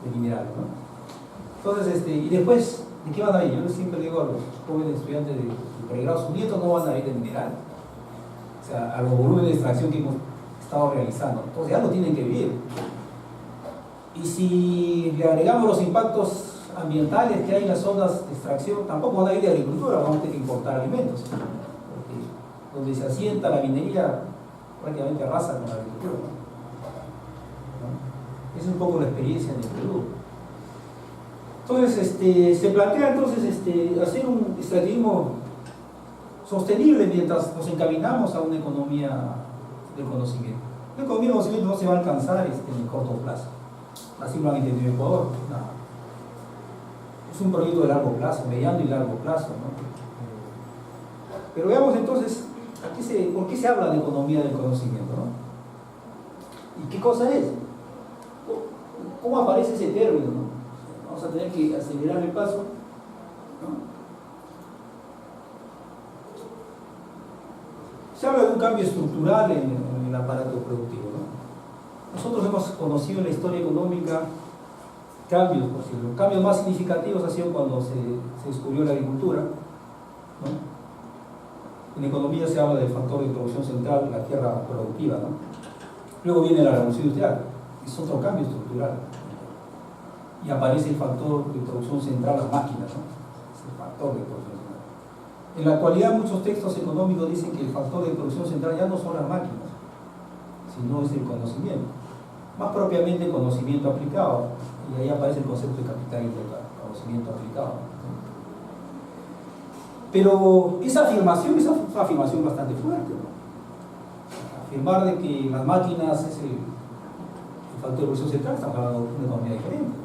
de minerales, ¿no? Entonces, y después, ¿de qué van a ir? Yo siempre digo a los jóvenes estudiantes de pregrado, sus nietos no van a ir de mineral. O sea, a los volúmenes de extracción que hemos estado realizando. Entonces ya lo tienen que vivir. Y si le agregamos los impactos ambientales que hay en las zonas de extracción, tampoco van a ir de agricultura, vamos a tener que importar alimentos. Porque donde se asienta la minería prácticamente arrasa con la agricultura, ¿no? Esa es un poco la experiencia en el Perú. Entonces, se plantea hacer un extractivismo sostenible mientras nos encaminamos a una economía del conocimiento. La economía del conocimiento no se va a alcanzar en el corto plazo. Así lo han entendido en Ecuador. No. Es un proyecto de largo plazo, mediano y largo plazo, ¿no? Pero veamos entonces, ¿por qué se habla de economía del conocimiento, ¿no? ¿Y qué cosa es? ¿Cómo aparece ese término, ¿no? Vamos a tener que acelerar el paso, ¿no? Se habla de un cambio estructural en el aparato productivo, ¿no? Nosotros hemos conocido en la historia económica cambios, por cierto. Los cambios más significativos ha sido cuando se descubrió la agricultura, ¿no? En economía se habla del factor de producción central, la tierra productiva, ¿no? Luego viene la revolución industrial, es otro cambio estructural. Y aparece el factor de producción central, las máquinas, ¿no? Es el factor de producción central. En la actualidad muchos textos económicos dicen que el factor de producción central ya no son las máquinas, sino es el conocimiento. Más propiamente el conocimiento aplicado, y ahí aparece el concepto de capital integral, conocimiento aplicado. Pero esa afirmación es una afirmación bastante fuerte, ¿no? Afirmar de que las máquinas es el factor de producción central, estamos hablando de una economía diferente.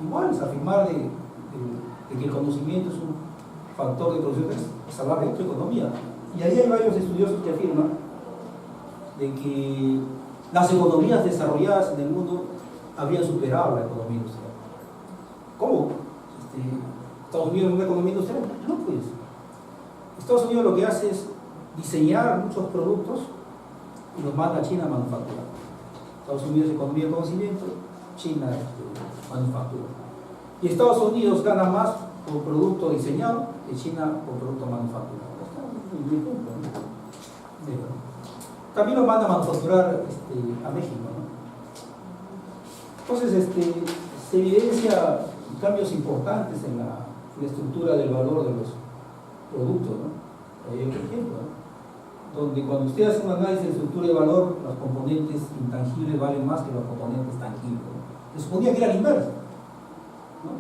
Igual es afirmar de que el conocimiento es un factor de producción central, es hablar de otra economía. Y ahí hay varios estudiosos que afirman de que las economías desarrolladas en el mundo habían superado la economía industrial. ¿Cómo? ¿Estados Unidos es una economía industrial? No, pues. Estados Unidos lo que hace es diseñar muchos productos y los manda a China a manufacturar. Estados Unidos es economía de conocimiento, China es manufactura. Y Estados Unidos gana más por producto diseñado que China por producto manufacturado. También lo manda a manufacturar a México, ¿no? Entonces, se evidencia cambios importantes en la estructura del valor de los productos, ¿no? Hay otro ejemplo, ¿no? Donde cuando usted hace un análisis de estructura de valor, los componentes intangibles valen más que los componentes tangibles, ¿no? Se suponía que era el inverso, ¿no?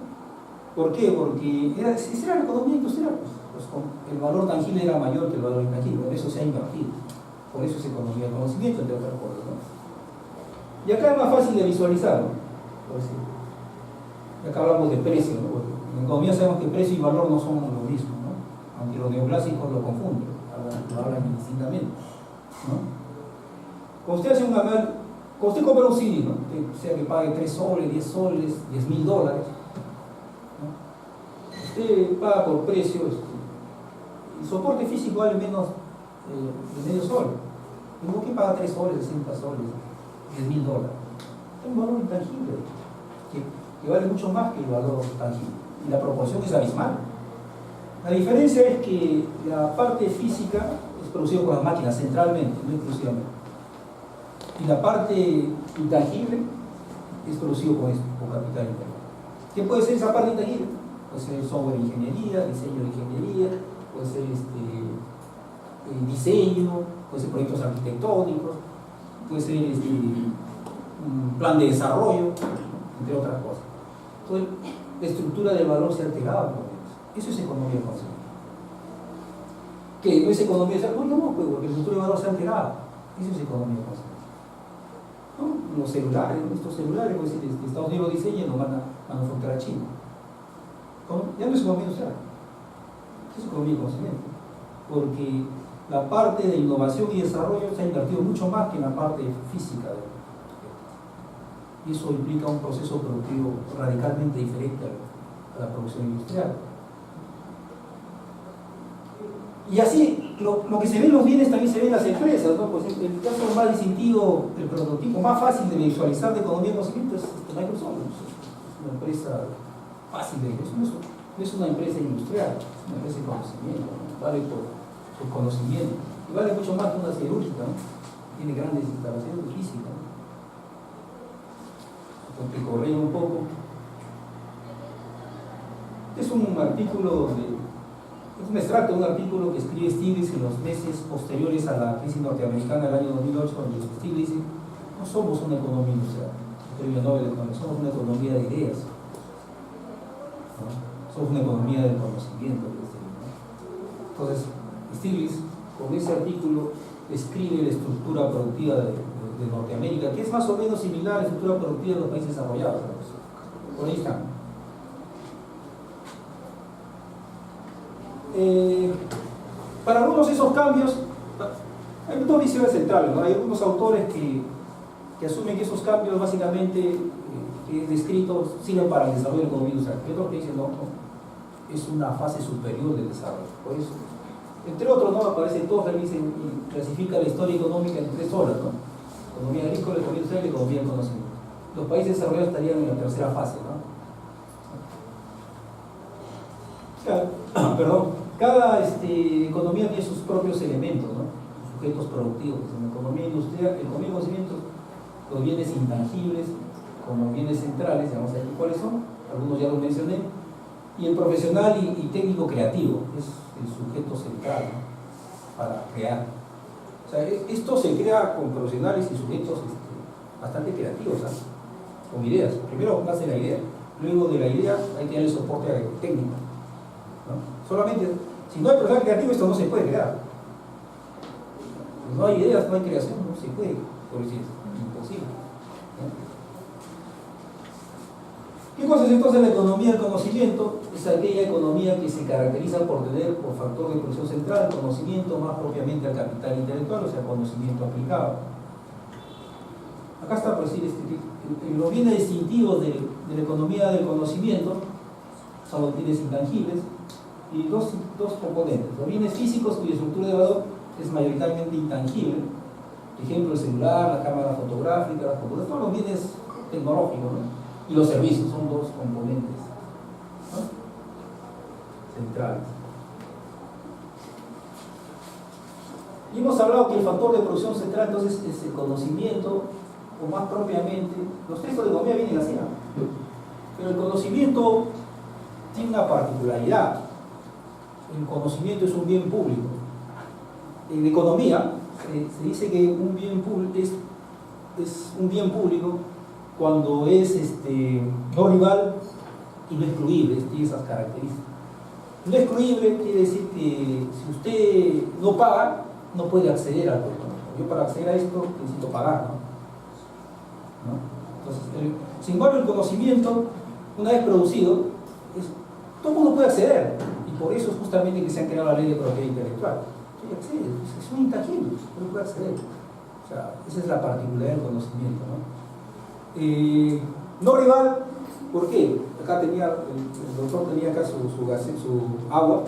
¿Por qué? Porque esa era la economía industrial, pues, el valor tangible era mayor que el valor intangible, por eso se ha invertido. Por eso es economía del conocimiento, entre otras cosas, ¿no? Y acá es más fácil de visualizar, ¿no? Y acá hablamos de precio, ¿no? Porque en economía sabemos que precio y valor no son lo mismo, ¿no? Aunque los neoclásicos lo confunden, lo hablan indistintamente, ¿no? Cuando usted hace un análisis, cuando usted compra un CD, ¿no? Sea que pague 3 soles, 10 soles, $10.000, ¿no? Usted paga por precio, el soporte físico vale menos de medio sol. ¿Por qué paga 3 soles, 60 soles, $10.000? Es un valor intangible que vale mucho más que el valor tangible. Y la proporción es abismal. La diferencia es que la parte física es producida por las máquinas centralmente, no exclusivamente. Y la parte intangible es producido con capital integral. ¿Qué puede ser esa parte intangible? Puede ser software de ingeniería, diseño de ingeniería, puede ser diseño, puede ser proyectos arquitectónicos, puede ser un plan de desarrollo, entre otras cosas. Entonces, la estructura del valor se ha alterado por eso. Eso es economía del conocimiento. ¿Qué? ¿No es economía del conocimiento? No, pues, porque la estructura del valor se ha alterado. Eso es economía del conocimiento. ¿No? Los celulares, estos celulares, pues, si Estados Unidos diseñan, lo van a manufacturar a China. ¿Cómo? Ya no es economía industrial. ¿Qué es economía del conocimiento? Porque la parte de innovación y desarrollo se ha invertido mucho más que en la parte física. Y eso implica un proceso productivo radicalmente diferente a la producción industrial. Y así, lo que se ve en los bienes también se ve en las empresas, ¿no? Pues el caso más distintivo, el prototipo más fácil de visualizar de economía del conocimiento es Microsoft. Es una empresa fácil de eso, no es una empresa industrial, es una empresa de conocimiento, ¿no? Vale por su conocimiento. Y vale mucho más que una siderúrgica, ¿no? Tiene grandes instalaciones de física, ¿no? Porque corría un poco. Es un artículo es un extracto de un artículo que escribe Stiglitz en los meses posteriores a la crisis norteamericana del año 2008, donde Stiglitz dice: no somos una economía industrial, el premio Nobel de Economía, somos una economía de ideas, ¿no? Somos una economía del conocimiento. Entonces, Stiglitz, con ese artículo, describe la estructura productiva de Norteamérica, que es más o menos similar a la estructura productiva de los países desarrollados. Por ahí están. Para algunos de esos cambios hay dos visiones centrales, ¿no? Hay algunos autores que asumen que esos cambios básicamente que he descrito sirven para el desarrollo de la economía industrial, y otros que dicen no, es una fase superior del desarrollo. Por eso, entre otros, ¿no? Aparecen todos, revisen y clasifican la historia económica en tres olas, ¿no? Economía agrícola, economía industrial y economía del conocimiento. Los países desarrollados estarían en la tercera fase, ¿no? Cada economía tiene sus propios elementos, ¿no? Sujetos productivos. En la economía industrial, en economía de conocimiento, los bienes intangibles como bienes centrales, digamos aquí cuáles son, algunos ya los mencioné, y el profesional y técnico creativo es el sujeto central, ¿no? Para crear. O sea, esto se crea con profesionales y sujetos bastante creativos, ¿no? Con ideas. Primero nace la idea, luego de la idea hay que darle soporte técnico, ¿no? Solamente, si no hay personal creativo, esto no se puede crear. Si no hay ideas, no hay creación, no se puede producir, es imposible, ¿no? ¿Qué cosa es entonces la economía del conocimiento? Es aquella economía que se caracteriza por tener por factor de producción central el conocimiento, más propiamente al capital intelectual, o sea, conocimiento aplicado. Acá está por decir los bienes distintivos de la economía del conocimiento son los bienes intangibles y dos componentes: los bienes físicos cuya estructura de valor es mayoritariamente intangible, por ejemplo el celular, la cámara fotográfica, las computadoras, todos los bienes tecnológicos, ¿no? Y los servicios son dos componentes, ¿no? Centrales. Y hemos hablado que el factor de producción central entonces es el conocimiento, o más propiamente, los textos de economía vienen así, ¿no? Pero el conocimiento tiene una particularidad. El conocimiento es un bien público. En economía se dice que un bien público es un bien público cuando es no rival y no excluible, tiene esas características. No excluible quiere decir que si usted no paga, no puede acceder al producto. Yo para acceder a esto necesito pagar, ¿no? Entonces, sin embargo, el conocimiento, una vez producido, todo el mundo puede acceder, y por eso es justamente que se ha creado la ley de propiedad intelectual. Sí, accede, es un intangible, uno puede acceder. O sea, esa es la particularidad del conocimiento, ¿no? No rival, ¿por qué? Acá tenía, el doctor tenía acá su agua,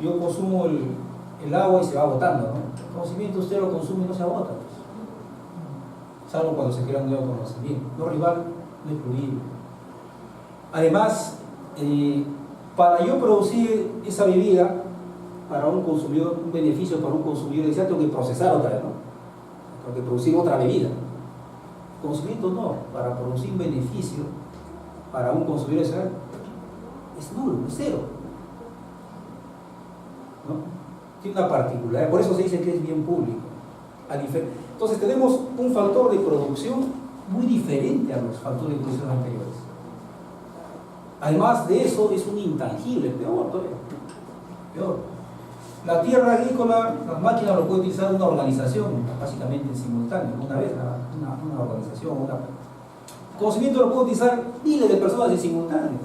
yo consumo el agua y se va botando, ¿no? El conocimiento usted lo consume y no se agota, pues. Salvo cuando se crea un nuevo conocimiento. No rival, no excluible. Además, para yo producir esa bebida para un consumidor, un beneficio para un consumidor, decía, tengo que procesar otra vez, ¿no? Tengo que producir otra bebida. Conocimiento no, para producir un beneficio para un consumidor es nulo, es cero, ¿no? Tiene una particularidad, por eso se dice que es bien público. Entonces tenemos un factor de producción muy diferente a los factores de producción anteriores. Además de eso, es un intangible, peor todavía, peor. La tierra agrícola, las máquinas lo puede utilizar una organización, básicamente en simultáneo, una vez, una organización, conocimiento lo puede utilizar miles de personas en simultáneo.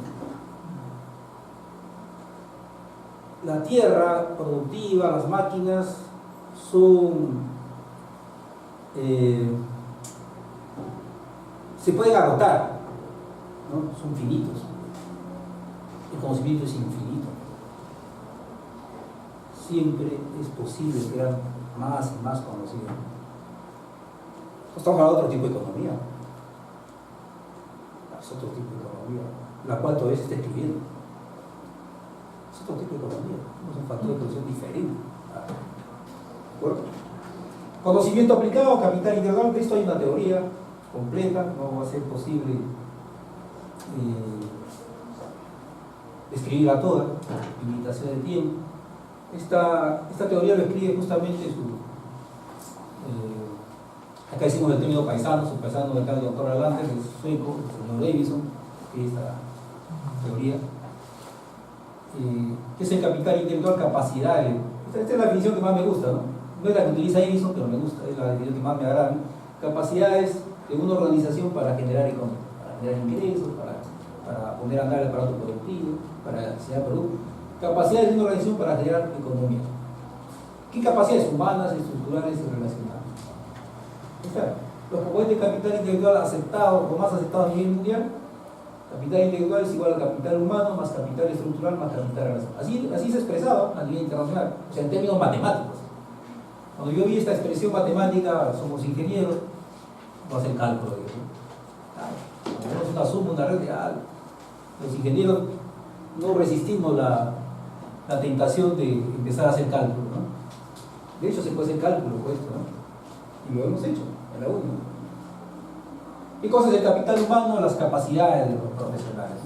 la tierra productiva, las máquinas son se pueden agotar, ¿no? Son finitos. El conocimiento es infinito. Siempre es posible crear más y más conocimiento. Estamos hablando de otro tipo de economía. Es otro tipo de economía, la cual todavía se está escribiendo. Es otro tipo de economía. Es un factor de producción diferente. ¿De acuerdo? Conocimiento aplicado, capital integral. De esto hay una teoría completa, no va a ser posible describirla toda, limitación de tiempo. Esta teoría lo escribe justamente acá decimos el término paisano, su paisano de acá, el doctor Erlander, el sueco, el señor Davidson, que es esta teoría, que es el capital intelectual, capacidad. Esta es la definición que más me gusta, ¿no? No es la que utiliza Edison, pero me gusta, es la definición que más me agrada. Capacidades de una organización para generar economía, para generar ingresos, para poner a andar el aparato productivo, para generar productos. Capacidades de una organización para generar economía. ¿Qué capacidades? Humanas, estructurales y relacionales. Los componentes de capital intelectual aceptado o más aceptado a nivel mundial. Capital intelectual es igual a capital humano más capital estructural más capital relacional. Así se expresaba a nivel internacional, o sea, en términos matemáticos. Cuando yo vi esta expresión matemática, somos ingenieros, no hacen cálculo. Como es una suma, una red real. Los ingenieros no resistimos la tentación de empezar a hacer cálculo, ¿no? De hecho, se puede hacer cálculo con esto, ¿no? Y lo hemos hecho en la UNI. ¿Qué cosa es el capital humano? Las capacidades de los profesionales.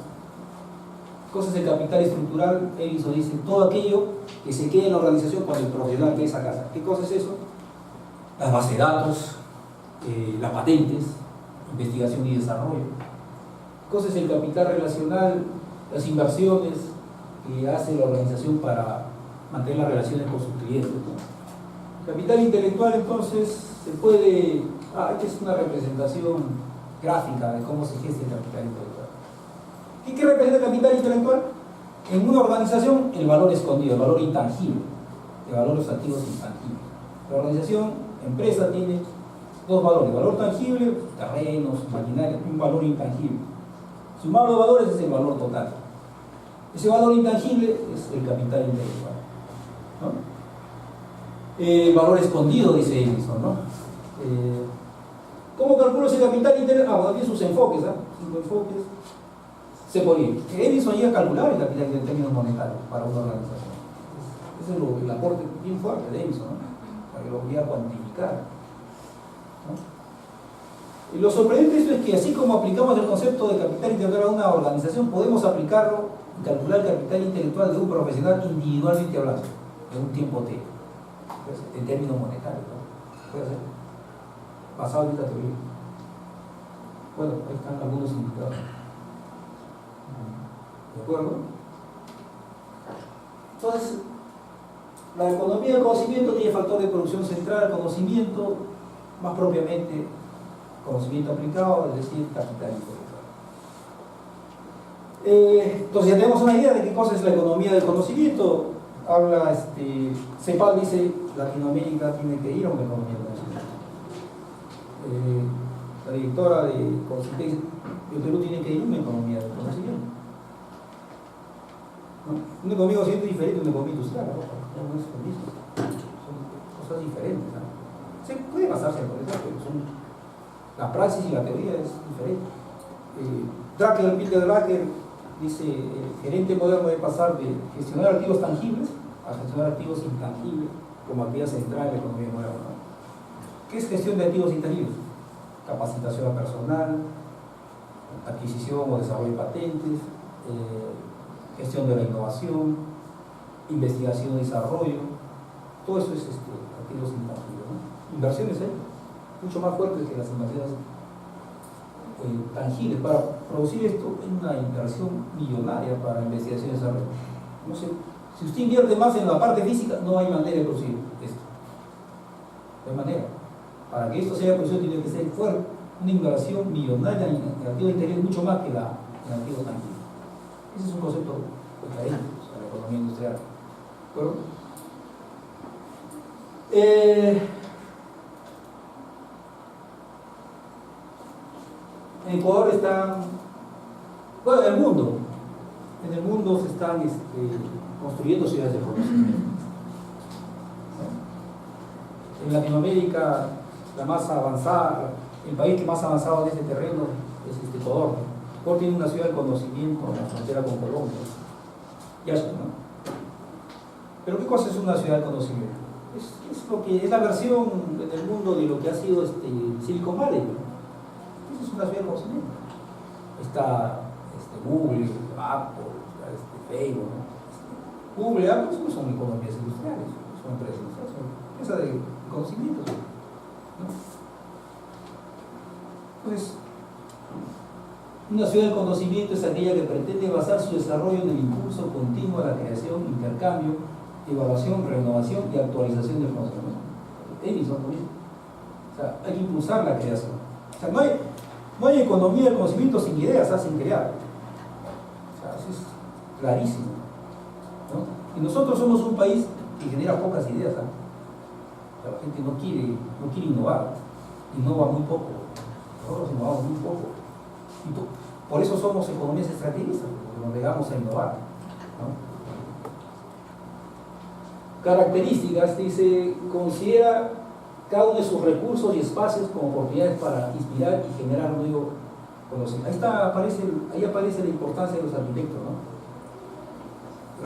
¿Qué cosa es el capital estructural? Edison dice todo aquello que se quede en la organización cuando el profesional quede esa casa. ¿Qué cosa es eso? Las bases de datos, las patentes, investigación y desarrollo. ¿Qué cosa es el capital relacional? Las inversiones que hace la organización para mantener las relaciones con sus clientes, ¿no? Capital intelectual, entonces, se puede... esta es una representación gráfica de cómo se gesta el capital intelectual. ¿Qué representa el capital intelectual? En una organización, el valor escondido, el valor intangible, de valores activos intangibles. La organización, empresa, tiene dos valores: valor tangible, terrenos, maquinaria, un valor intangible. Sumado los valores es el valor total. Ese valor intangible es el capital intelectual, ¿no? El valor escondido, dice Edison, ¿no? ¿Cómo calculo ese capital intelectual? Bueno, tiene sus enfoques, ¿ah? 5 enfoques. Se ponía. Edison llega a calcular el capital en términos monetarios para una organización. Ese es el aporte bien fuerte de Edison, ¿no? Para que lo pudiera cuantificar, ¿no? Y lo sorprendente de esto es que así como aplicamos el concepto de capital intelectual a una organización, podemos aplicarlo y calcular el capital intelectual de un profesional individualmente hablando, en un tiempo T, en términos monetarios, ¿no? Puede ser basado en esta teoría. Bueno, ahí están algunos indicadores. ¿De acuerdo? Entonces, la economía del conocimiento tiene factor de producción central, conocimiento, más propiamente conocimiento aplicado, es decir, capital intelectual. Entonces ya tenemos una idea de qué cosa es la economía del conocimiento. Habla, CEPAL dice, Latinoamérica tiene que ir a una economía del conocimiento. La directora de Consultex, el Perú tiene que ir a una economía del conocimiento, ¿no? Una economía del conocimiento es diferente a una economía industrial, ¿no? No es lo mismo, son cosas diferentes, ¿no? Se puede basarse en eso, pero la praxis y la teoría es diferente. Peter Drucker dice, el gerente moderno debe pasar de gestionar activos tangibles a gestionar activos intangibles como actividad central de la economía moderna, ¿no? ¿Qué es gestión de activos intangibles? Capacitación personal, adquisición o desarrollo de patentes, gestión de la innovación, investigación y desarrollo. Todo eso es activos intangibles, ¿no? Inversiones mucho más fuertes que las inversiones tangibles. Para producir esto es una inversión millonaria para investigación y desarrollo. No sé, si usted invierte más en la parte física, no hay manera de producir esto. No hay manera. Para que esto sea producido tiene que ser fuerte, una inversión millonaria en activos intangibles, mucho más que en activos tangibles. Ese es un concepto diferente a la economía industrial. ¿Acuerdo? En Ecuador están, bueno, en el mundo se están construyendo ciudades de conocimiento. En Latinoamérica, la más avanzada, el país que más avanzado en este terreno es Ecuador. Ecuador tiene una ciudad de conocimiento en la frontera con Colombia. Ya está, ¿no? Pero ¿qué cosa es una ciudad de conocimiento? Es la versión en el mundo de lo que ha sido Silicon Valley, ¿no? Eso es una ciudad de conocimiento. Está Google, Apple, Facebook, ¿no? Google y Apple no son economías industriales, son empresas industriales, son empresas de conocimiento, ¿no? Entonces, una ciudad de conocimiento es aquella que pretende basar su desarrollo en el impulso continuo a la creación, intercambio, evaluación, renovación y actualización del conocimiento. Edison lo mismo. O sea, hay que impulsar la creación. O sea, no hay economía del conocimiento sin ideas, sin crear. O sea, eso es clarísimo, ¿no? Y nosotros somos un país que genera pocas ideas, ¿no? O sea, la gente no quiere innovar, innova muy poco. Nosotros innovamos muy poco. Y por eso somos economías extractivistas, porque nos negamos a innovar, ¿no? Características, dice, considera cada uno de sus recursos y espacios como oportunidades para inspirar y generar nuevo conocimiento. Ahí aparece la importancia de los arquitectos, ¿no?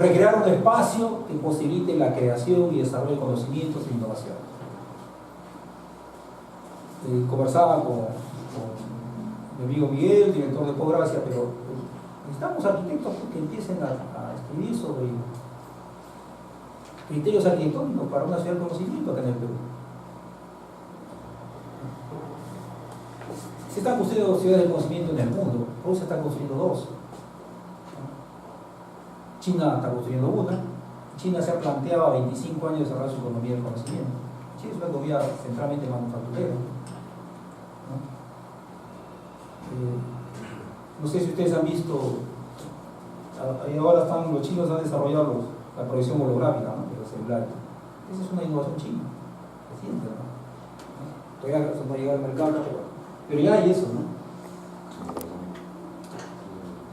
Recrear un espacio que posibilite la creación y desarrollo de conocimientos e innovación. Conversaba con mi amigo Miguel, director de Posgracia, pero necesitamos arquitectos que empiecen a escribir sobre criterios arquitectónicos para una ciudad de conocimiento acá en el Perú. Se están construyendo ciudades de conocimiento en el mundo. Rusia está construyendo 2. China está construyendo una. China se ha planteado a 25 años desarrollar su economía del conocimiento. China es una economía centralmente manufacturera. No sé si ustedes han visto, ahora los chinos han desarrollado la proyección holográfica, ¿no?, de los celulares. Esa es una innovación china, reciente, ¿no? Todavía eso no ha llegado al mercado, pero ya hay eso, ¿no?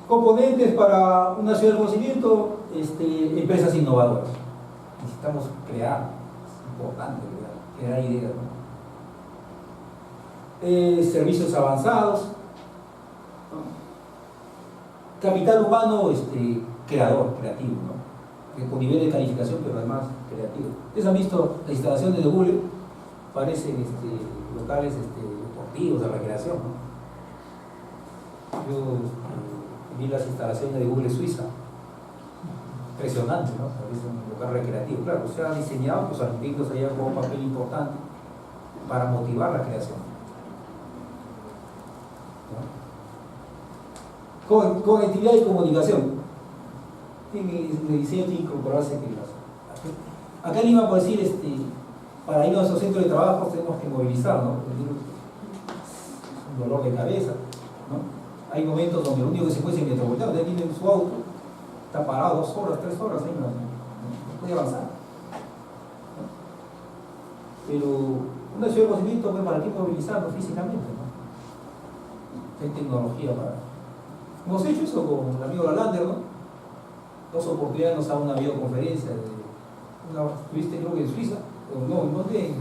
Componentes para una ciudad de conocimiento, empresas innovadoras. Necesitamos crear, es importante crear ideas, ¿no? Servicios avanzados, capital humano creador, creativo, ¿no? Con nivel de calificación, pero además creativo. ¿Ustedes han visto las instalaciones de Google? Parecen locales deportivos, de recreación, ¿no? Yo vi las instalaciones de Google Suiza, impresionante, ¿no? Parece un lugar recreativo. Claro, se ha diseñado, los arquitectos allá con un papel importante para motivar la creación, ¿no? Conectividad y comunicación. En el diseño tiene que incorporarse acá en Lima, por decir, para ir a nuestros centros de trabajo tenemos que movilizar, ¿no? Es un dolor de cabeza, ¿no? Hay momentos donde lo único que se puede es el metropolitano, usted tiene su auto, está parado 2 horas, 3 horas, ahí no puede avanzar, ¿no? Pero una ciudad de conocimiento, pues, ¿para qué movilizarnos físicamente, no? Hay tecnología para... Hemos hecho eso con el amigo Lalander, ¿no? 2 oportunidades nos da una videoconferencia estuviste creo que en Suiza, o no, ¿en dónde? En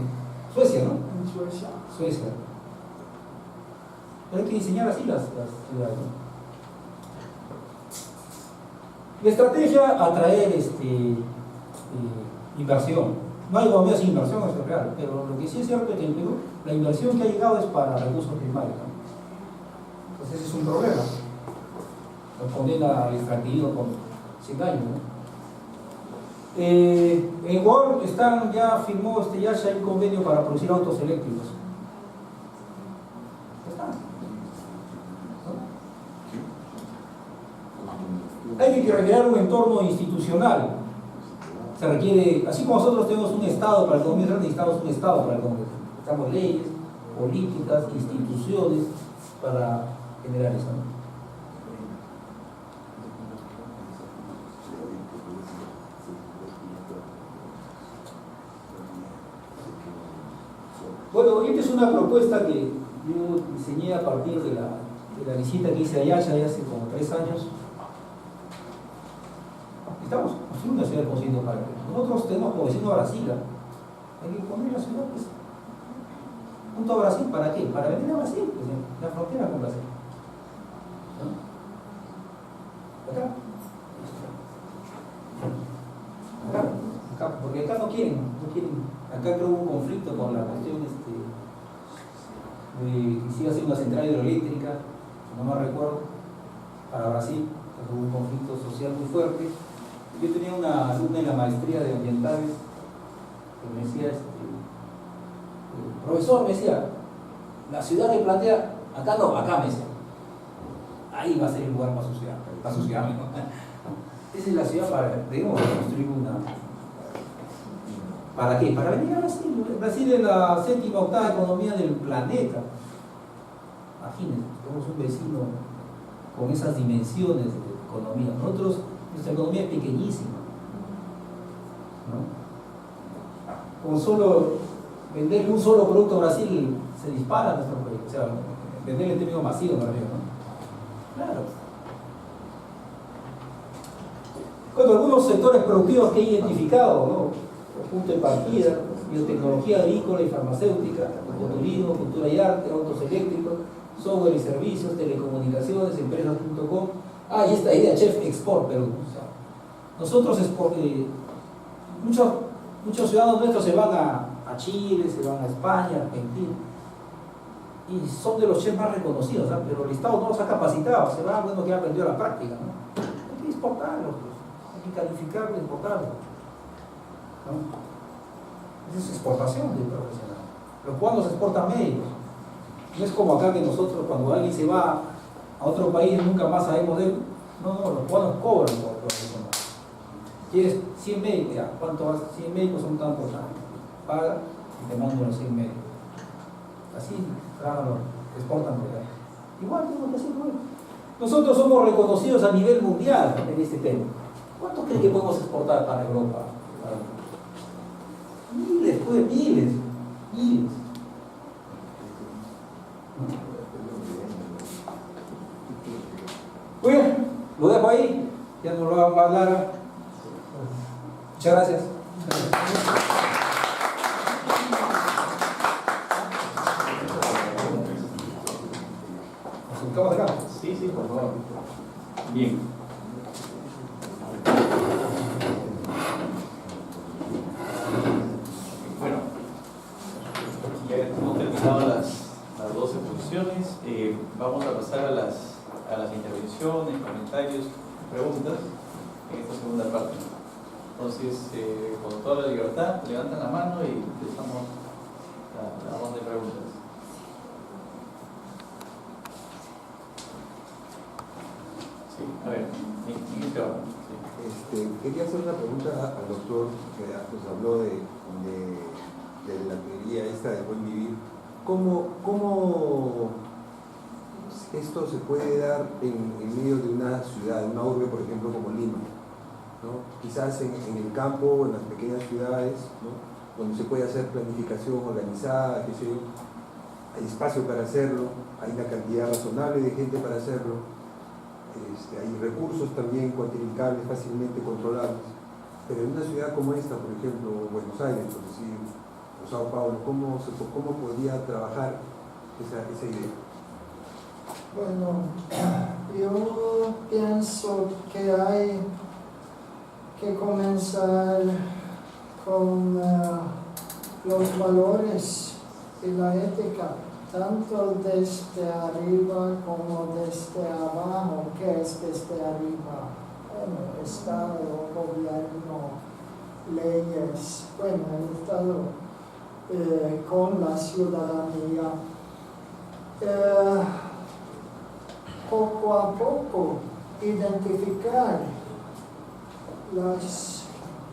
Suecia, ¿no? En Suecia. Suecia. Pero hay que diseñar así las ciudades, ¿no? La estrategia, atraer inversión. No hay economía sin inversión, eso es real, pero lo que sí es cierto es que en Perú la inversión que ha llegado es para recursos primarios, ¿no? Entonces ese es un problema. Nos condena al extractivismo con 100 años, ¿no? En Ecuador ya firmó Yasha un convenio para producir autos eléctricos. Ya está, ¿no? Hay que recrear un entorno institucional. Se requiere, así como nosotros tenemos un Estado para el Congreso, necesitamos un Estado para el Congreso. Necesitamos leyes, políticas, instituciones para generar eso, ¿no? Bueno, esta es una propuesta que yo diseñé a partir de la visita que hice a Yacha ya hace como 3 años. Estamos construyendo una ciudad con vecino para nosotros tenemos como vecino a Brasil. Hay que poner la ciudad pues, junto a Brasil. ¿Para qué? Para venir a Brasil, pues, en la frontera con Brasil. ¿No? Acá. Acá, porque acá no quieren. Acá creo un conflicto con la cuestión de que siga siendo una central hidroeléctrica, no me recuerdo, para Brasil, hubo un conflicto social muy fuerte. Yo tenía una alumna en la maestría de ambientales que me decía, profesor, me decía, la ciudad que plantea, acá no, acá me decía, ahí va a ser el lugar para su ciudad, ¿no? Esa es la ciudad para, digamos, construir una. ¿Para qué? Para venir a Brasil. Brasil es la 7ª o 8ª economía del planeta. Imagínense, tenemos un vecino con esas dimensiones de economía. Nuestra economía es pequeñísima, ¿no? Con solo venderle un solo producto a Brasil se dispara nuestro país. O sea, venderle en términos masivos, ¿no? Claro. Bueno, algunos sectores productivos que he identificado, ¿no? Punto de partida, biotecnología agrícola y farmacéutica, turismo, cultura y arte, autos eléctricos, software y servicios, telecomunicaciones, empresas.com. Y esta idea, Chef Export Perú. O sea, nosotros, muchos ciudadanos nuestros se van a Chile, se van a España, Argentina, y son de los chefs más reconocidos, ¿sabes? Pero el Estado no los ha capacitado, se van bueno que ha aprendido a la práctica, ¿no? Hay que exportarlos, pues. Hay que calificarlos y exportarlos, ¿no? Esa es exportación de profesional. Los cubanos exportan médicos. No es como acá que nosotros cuando alguien se va a otro país nunca más sabemos de él. No, los cubanos cobran por profesional. ¿Quieres 100 médicos? Ya, ¿cuánto vas? 100 médicos son tantos años. Paga y te mandan los 100 médicos. Así trabajan, exportan por allá. Igual tenemos que hacerlo. Nosotros somos reconocidos a nivel mundial en este tema. ¿Cuánto creen que podemos exportar para Europa? Miles, pues miles. Bueno, lo dejo ahí, ya no lo hago más larga. Muchas gracias. ¿Nos ubicamos acá? Sí, por favor. Bien. Bueno, ya hemos terminado las 12 posiciones. Vamos a pasar a las intervenciones, comentarios, preguntas en esta segunda parte. Entonces, con toda la libertad, levantan la mano y empezamos la ronda de preguntas. Sí, a ver, quería hacer una pregunta al doctor que nos habló de la teoría esta de buen vivir. ¿Cómo esto se puede dar en medio de una ciudad, una urbe, por ejemplo, como Lima, ¿no? Quizás en el campo, en las pequeñas ciudades, ¿no? Donde se puede hacer planificación organizada, qué sé yo, hay espacio para hacerlo, hay una cantidad razonable de gente para hacerlo, hay recursos también cuantificables, fácilmente controlables, pero en una ciudad como esta, por ejemplo, Buenos Aires, por decir, o Sao Paulo, ¿cómo podría trabajar esa idea? Bueno, yo pienso que hay que comenzar con los valores y la ética, tanto desde arriba como desde abajo. ¿Qué es desde arriba? Bueno, Estado, gobierno, leyes, bueno, el Estado con la ciudadanía. Poco a poco identificar las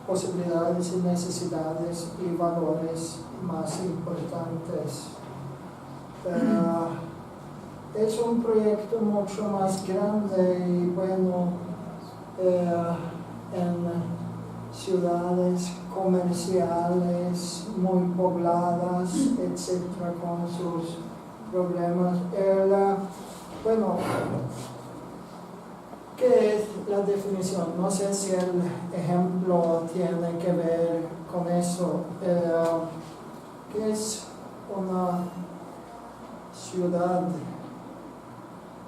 posibilidades y necesidades y valores más importantes. Es un proyecto mucho más grande y bueno, en ciudades comerciales muy pobladas, etcétera, con sus problemas. Bueno, ¿qué es la definición? No sé si el ejemplo tiene que ver con eso. ¿Qué es una ciudad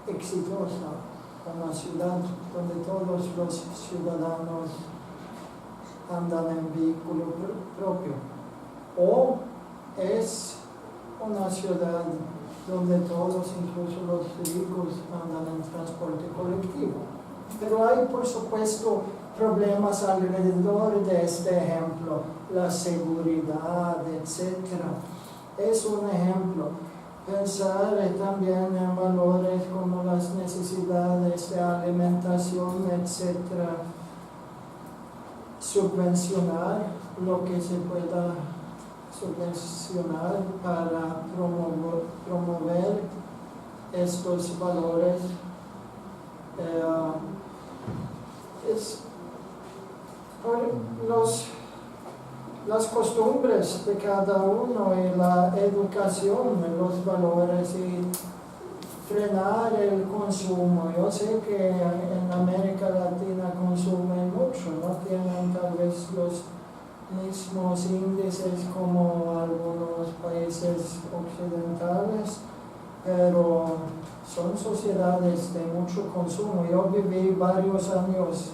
exitosa? Una ciudad donde todos los ciudadanos andan en vehículo propio. O es una ciudad donde todos, incluso los ricos, andan en transporte colectivo. Pero hay, por supuesto, problemas alrededor de este ejemplo, la seguridad, etc. Es un ejemplo. Pensar también en valores como las necesidades de alimentación, etc. Subvencionar lo que se pueda subvencionar para promover estos valores. Las costumbres de cada uno y la educación, los valores y frenar el consumo. Yo sé que en América Latina consumen mucho, no tienen tal vez los mismos índices como algunos países occidentales, pero son sociedades de mucho consumo. Yo viví varios años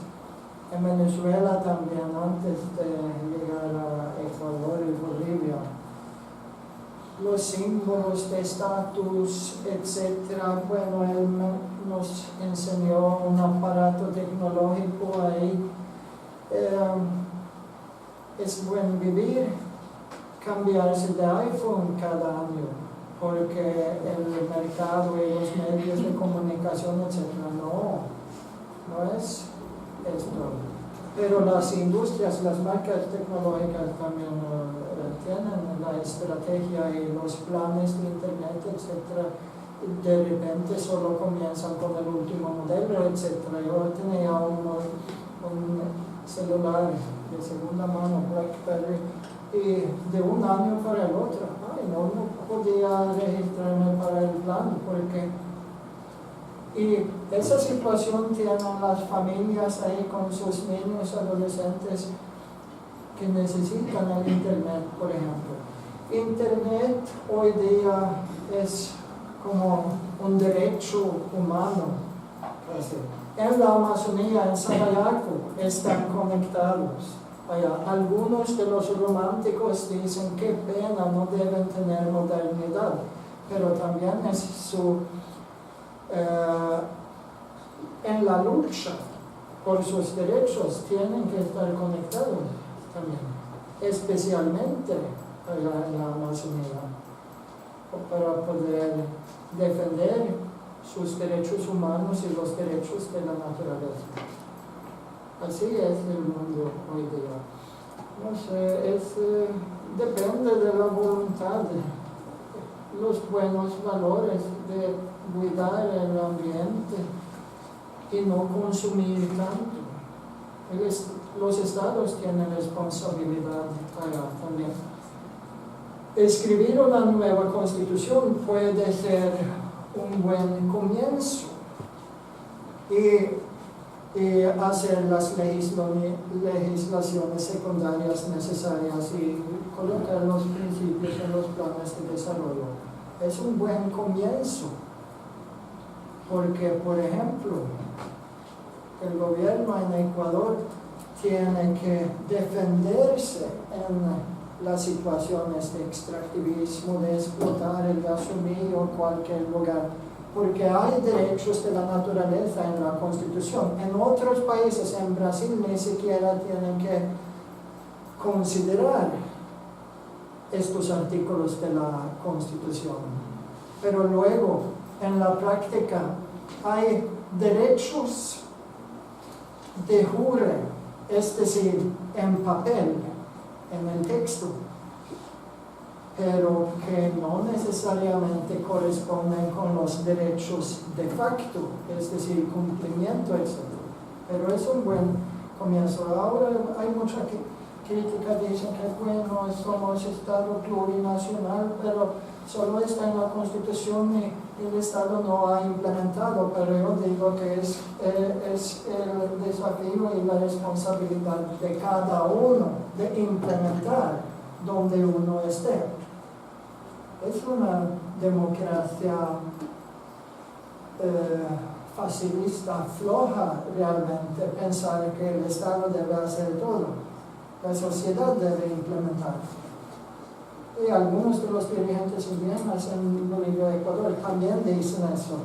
en Venezuela también antes de llegar a Ecuador y Bolivia. Los símbolos de estatus, etc. Bueno, él nos enseñó un aparato tecnológico ahí. Es buen vivir, cambiarse de iPhone cada año, porque el mercado y los medios de comunicación, etc. No es esto. Pero las industrias, las marcas tecnológicas también tienen la estrategia y los planes de internet, etc. De repente solo comienzan con el último modelo, etc. Yo tenía un celular de segunda mano, BlackBerry, y de un año para el otro, no podía registrarme para el plan, porque... Y esa situación tienen las familias ahí con sus niños, adolescentes, que necesitan el Internet, por ejemplo. Internet hoy día es como un derecho humano, casi. En la Amazonía, en Sabayaco, están conectados. Algunos de los románticos dicen que pena, no deben tener modernidad, pero también es su... en la lucha por sus derechos tienen que estar conectados también, especialmente allá en la Amazonía, para poder defender sus derechos humanos y los derechos de la naturaleza. Así es el mundo hoy día. No sé, depende de la voluntad, los buenos valores de cuidar el ambiente y no consumir tanto. Los estados tienen responsabilidad también. Escribir una nueva constitución puede ser un buen comienzo y hacer las legislaciones secundarias necesarias y colocar los principios en los planes de desarrollo. Es un buen comienzo, porque, por ejemplo, el gobierno en Ecuador tiene que defenderse en las situaciones de extractivismo, de explotar el gasomí o cualquier lugar, porque hay derechos de la naturaleza en la Constitución. En otros países, en Brasil, ni siquiera tienen que considerar estos artículos de la Constitución. Pero luego, en la práctica, hay derechos de jure, es decir, en papel, en el texto, pero que no necesariamente corresponden con los derechos de facto, es decir, cumplimiento, etc. Pero es un buen comienzo. Ahora hay mucha crítica, dicen que bueno, somos Estado plurinacional, pero solo está en la Constitución y el Estado no ha implementado, pero yo digo que es el desafío y la responsabilidad de cada uno de implementar donde uno esté. Es una democracia facilista, floja realmente, pensar que el Estado debe hacer todo. La sociedad debe implementar. Y algunos de los dirigentes indígenas en Bolivia y Ecuador también dicen eso.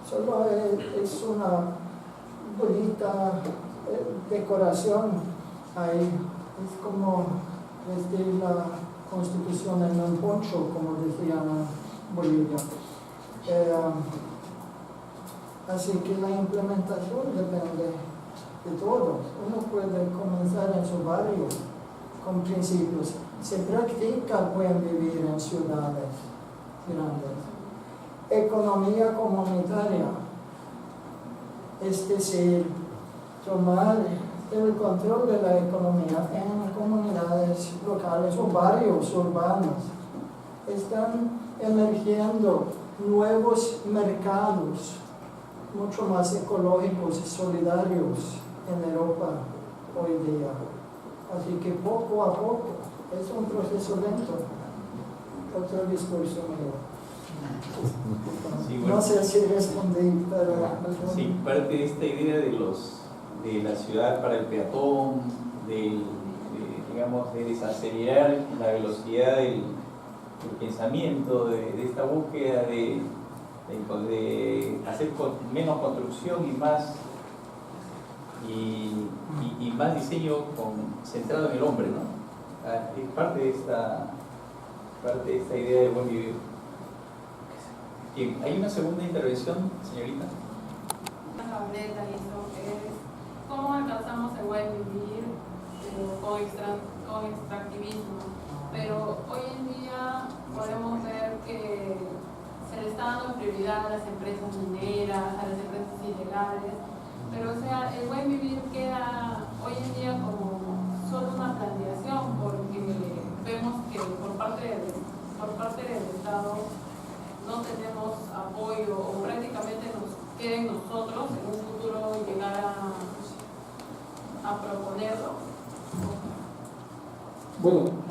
Solo es una bonita decoración ahí. Es como vestir la Constitución en un poncho, como decían en Bolivia. Así que la implementación depende de todos. Uno puede comenzar en su barrio con principios. Se practica buen vivir en ciudades grandes. Economía comunitaria, es decir, tomar el control de la economía en comunidades locales o barrios urbanos. Están emergiendo nuevos mercados mucho más ecológicos y solidarios en Europa hoy día. Así que poco a poco, es un proceso lento. Otro discurso mío. Sí, bueno. No sé si respondí, pero... Sí, parte de esta idea de la ciudad para el peatón, digamos, de desacelerar la velocidad del pensamiento, de esta búsqueda de hacer menos construcción y más diseño centrado en el hombre, ¿no? Es parte de esta idea del buen vivir. Bien, ¿hay una segunda intervención, señorita? ¿Cómo alcanzamos el buen vivir con extractivismo? Pero hoy en día podemos ver que se le está dando prioridad a las empresas mineras, a las empresas ilegales, pero o sea, el buen vivir queda hoy en día como solo una planeación, porque vemos que por parte del Estado no tenemos apoyo o prácticamente nos queda en nosotros en un futuro llegar a proponerlo. Bueno,